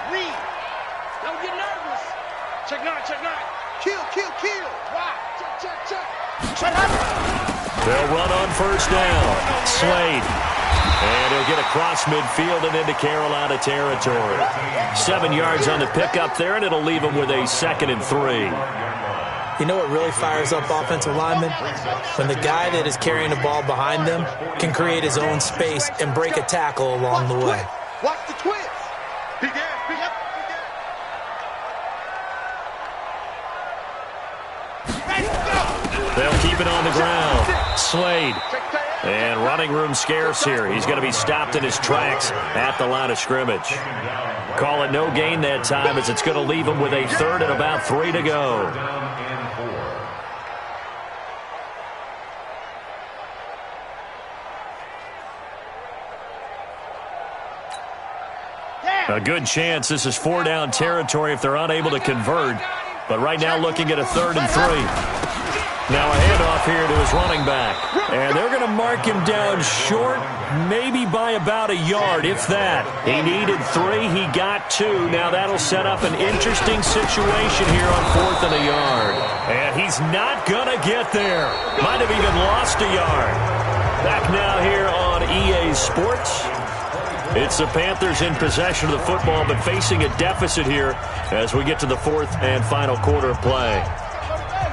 C: Read. Don't get nervous. Check 9. Kill. Why? Check.
A: They'll run on 1st down. Slade. And he'll get across midfield and into Carolina territory. 7 yards on the pickup there, and it'll leave him with a 2nd and 3.
B: You know what really fires up offensive linemen? When the guy that is carrying the ball behind them can create his own space and break a tackle along the way.
C: Watch the twist.
A: They'll keep it on the ground. Slade. And running room scarce here. He's going to be stopped in his tracks at the line of scrimmage. Call it no gain that time as it's going to leave him with a 3rd and about 3 to go. A good chance this is 4-down territory if they're unable to convert. But right now looking at a 3rd and 3. Now a handoff here to his running back. And they're going to mark him down short, maybe by about a yard, if that. He needed 3. He got 2. Now that'll set up an interesting situation here on 4th and a yard. And he's not going to get there. Might have even lost a yard. Back now here on EA Sports. It's the Panthers in possession of the football, but facing a deficit here as we get to the 4th and final quarter of play.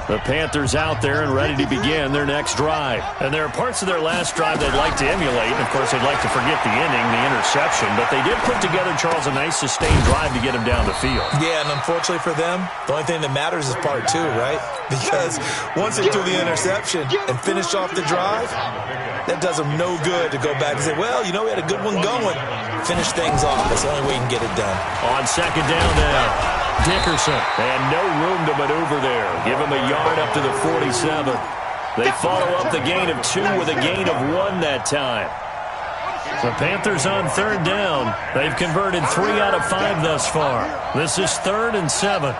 A: The Panthers out there and ready to begin their next drive. And there are parts of their last drive they'd like to emulate. And, of course, they'd like to forget the inning, the interception. But they did put together, Charles, a nice sustained drive to get him down the field.
B: Yeah, and unfortunately for them, the only thing that matters is part 2, right? Because once they threw the interception and finished off the drive, that does them no good to go back and say, well, you know, we had a good one going. Finish things off. That's the only way you can get it done.
A: On 2nd down now. Dickerson, and no room to maneuver there. Give him a yard up to the 47. They follow up the gain of 2 with a gain of 1 that time. The Panthers on 3rd down. They've converted 3 out of 5 thus far. This is 3rd and 7.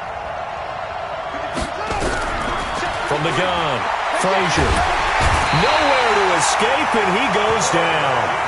A: From the gun, Frazier. Nowhere to escape, and he goes down.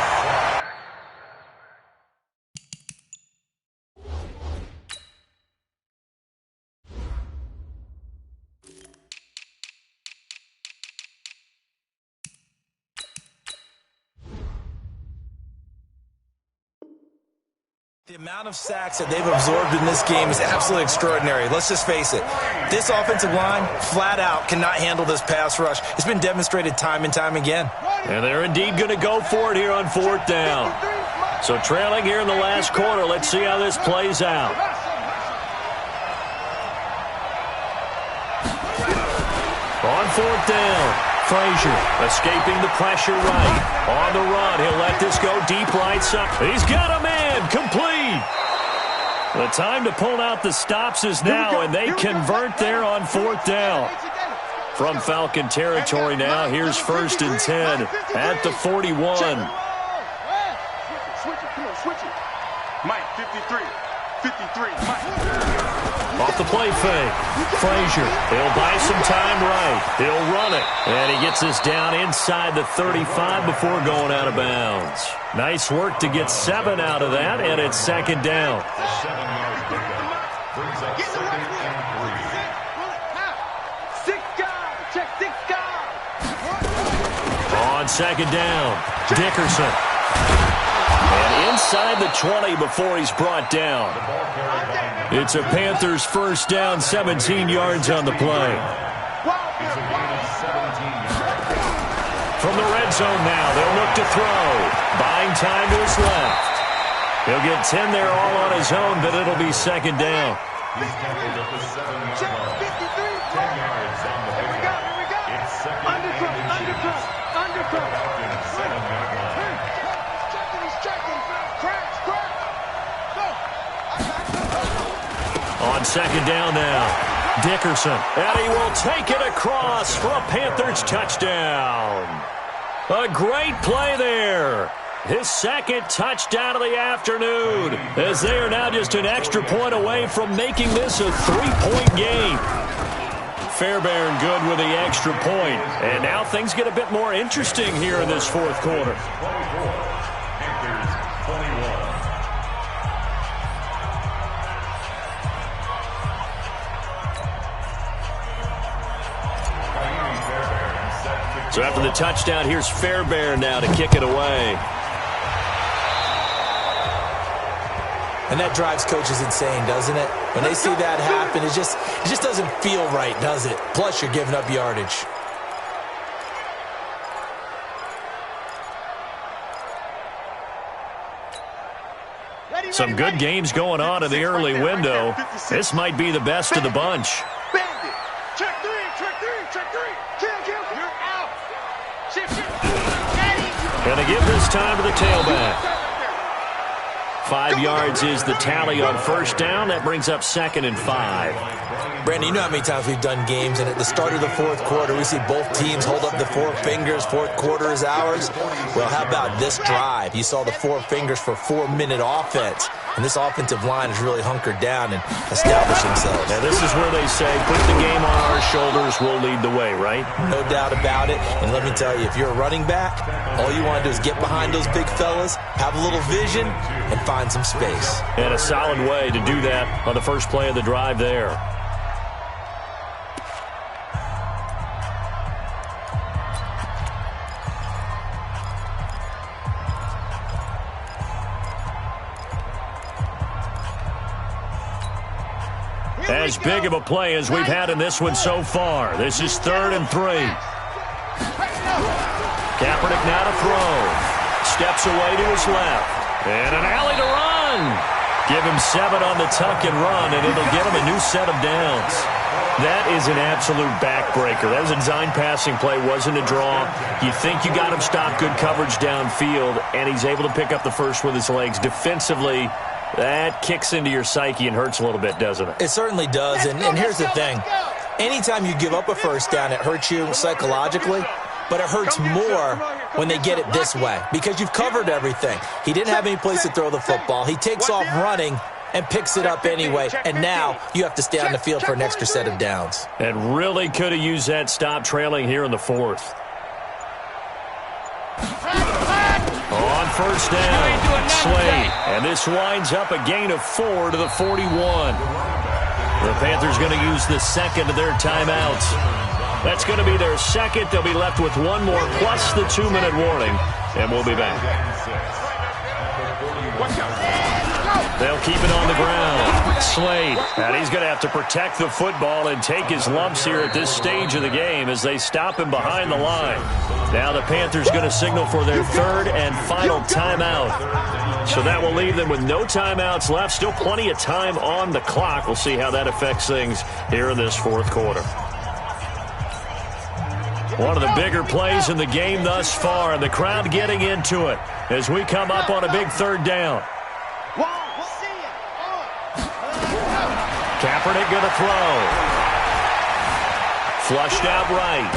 B: The amount of sacks that they've absorbed in this game is absolutely extraordinary. Let's just face it. This offensive line, flat out, cannot handle this pass rush. It's been demonstrated time and time again.
A: And they're indeed going to go for it here on 4th down. So trailing here in the last quarter, let's see how this plays out. On 4th down, Frazier escaping the pressure right. On the run, he'll let this go deep right side. He's got a man, complete. The time to pull out the stops is now, and they convert there on 4th down. From Falcon territory now, here's 1st and 10 at the 41.
C: Switch it, come on, switch it. Mike, 53, Mike.
A: Off the play fake. Frazier, he'll buy some time right. He'll run it. And he gets this down inside the 35 before going out of bounds. Nice work to get 7 out of that, and it's 2nd down.
D: 7-yard pickup. Brings up 2nd and 3.
C: 6 guys, check 6 guys.
A: On 2nd down, Dickerson. And inside the 20 before he's brought down. It's a Panthers 1st down, 17 yards on the play. From the red zone now, they'll look to throw. Buying time to his left. He'll get 10 there all on his own, but it'll be 2nd down.
D: He's tackled at the 7-yard line. 10 yards on the pickup. It's 2nd and 8. Falcons 7-yard line.
A: On 2nd down now, Dickerson. And he will take it across for a Panthers touchdown. A great play there. His 2nd touchdown of the afternoon, as they are now just an extra point away from making this a 3-point game. Fairbairn good with the extra point. And now things get a bit more interesting here in this 4th quarter.
D: 24. Panthers 21.
A: So after the touchdown, here's Fairbairn now to kick it away.
B: And that drives coaches insane, doesn't it? When they see that happen, it just doesn't feel right, does it? Plus, you're giving up yardage.
A: Some good games going on in the early window. This might be the best of the bunch.
C: Bandit. Check 3, check 3, check 3. Kill, you're out. Shift.
A: Gonna give this time to the tailback. 5 yards is the tally on 1st down. That brings up 2nd and 5.
B: Brandon, you know how many times we've done games, and at the start of the 4th quarter, we see both teams hold up the 4 fingers, 4th quarter is ours. Well, how about this drive? You saw the 4 fingers for 4-minute offense, and this offensive line has really hunkered down and established themselves.
A: Now, this is where they say, put the game on our shoulders, we'll lead the way, right?
B: No doubt about it, and let me tell you, if you're a running back, all you want to do is get behind those big fellas, have a little vision, and find some space.
A: And a solid way to do that on the first play of the drive there. As big of a play as we've had in this one so far. This is 3rd and 3. Kaepernick now to throw. Steps away to his left. And an alley to run. Give him 7 on the tuck and run, and it'll get him a new set of downs. That is an absolute backbreaker. That was a design passing play, wasn't a draw. You think you got him stopped, good coverage downfield, and he's able to pick up the first with his legs. Defensively, that kicks into your psyche and hurts a little bit, doesn't it?
B: It certainly does, and here's the thing. Anytime you give up a 1st down, it hurts you psychologically, but it hurts more when they get it this way because you've covered everything. He didn't have any place to throw the football. He takes off running and picks it up anyway, and now you have to stay on the field for an extra set of downs.
A: And really could have used that stop trailing here in the 4th. On 1st down, Slade. And this winds up a gain of 4 to the 41. The Panthers going to use the 2nd of their timeouts. That's going to be their 2nd. They'll be left with 1 more plus the 2-minute warning. And we'll be back. They'll keep it on the ground. Slade. And he's going to have to protect the football and take his lumps here at this stage of the game as they stop him behind the line. Now the Panthers going to signal for their 3rd and final timeout. So that will leave them with no timeouts left. Still plenty of time on the clock. We'll see how that affects things here in this 4th quarter. One of the bigger plays in the game thus far, and the crowd getting into it as we come up on a big third down. Kaepernick going to throw. Flushed out right.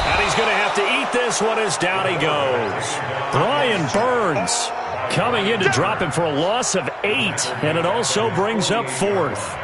A: And he's going to have to eat this one as down he goes. Brian Burns coming in to drop him for a loss of 8, and it also brings up 4th.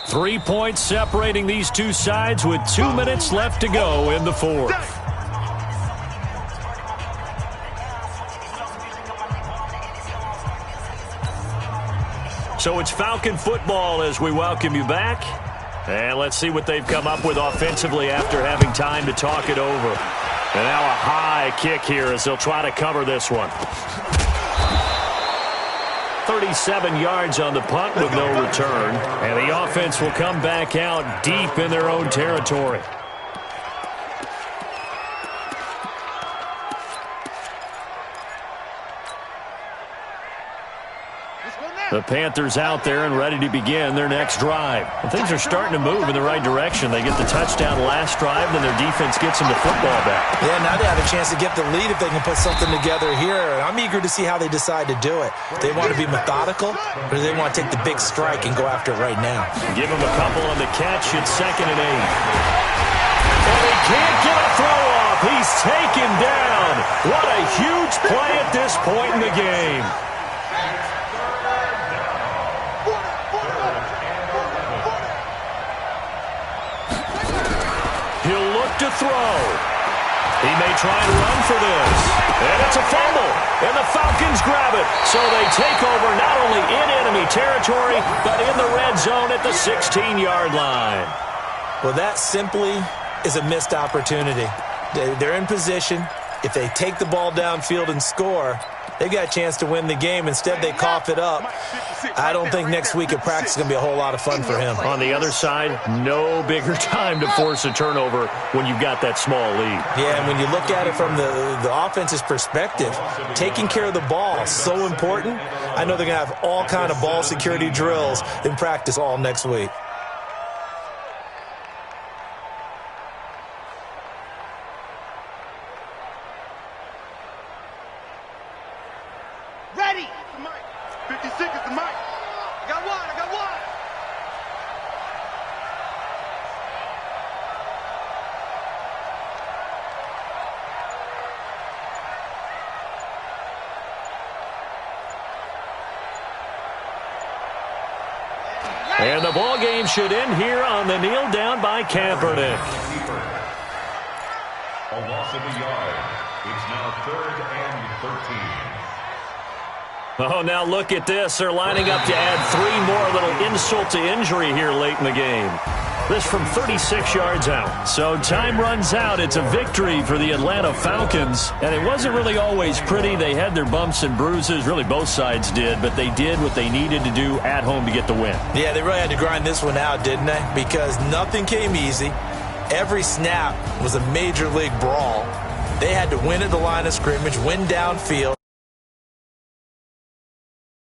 A: Three points separating these two sides with 2 minutes left to go in the fourth. So it's Falcon football as we welcome you back. And let's see what they've come up with offensively after having time to talk it over. And now a high kick here as they'll try to cover this one. 37 yards on the punt with no return. And the offense will come back out deep in their own territory. The Panthers out there and ready to begin their next drive. And things are starting to move in the right direction. They get the touchdown last drive, then their defense gets them the football back.
B: Yeah, now they have a chance to get the lead if they can put something together here. I'm eager to see how they decide to do it. They want to be methodical, or do they want to take the big strike and go after it right now?
A: Give him a couple on the catch. It's 2nd and 8. And he can't get a throw off. He's taken down. What a huge play at this point in the game. He'll look to throw. He may try and run for this. And it's a fumble. And the Falcons grab it. So they take over not only in enemy territory, but in the red zone at the 16-yard line.
B: Well, that simply is a missed opportunity. They're in position. If they take the ball downfield and score, they got a chance to win the game. Instead, they cough it up. I don't think next week at practice is going to be a whole lot of fun for him.
A: On the other side, no bigger time to force a turnover when you've got that small lead.
B: Yeah, and when you look at it from the offense's perspective, taking care of the ball is so important. I know they're going to have all kind of ball security drills in practice all next week.
C: Ready! 56 is the mic. I got one.
A: And the ball game should end here on the kneel down by Kaepernick.
D: A loss of a yard. It's now 3rd and 13.
A: Oh, now look at this. They're lining up to add 3 more, a little insult to injury here late in the game. This from 36 yards out. So time runs out. It's a victory for the Atlanta Falcons. And it wasn't really always pretty. They had their bumps and bruises. Really, both sides did. But they did what they needed to do at home to get the win.
B: Yeah, they really had to grind this one out, didn't they? Because nothing came easy. Every snap was a major league brawl. They had to win at the line of scrimmage, win downfield.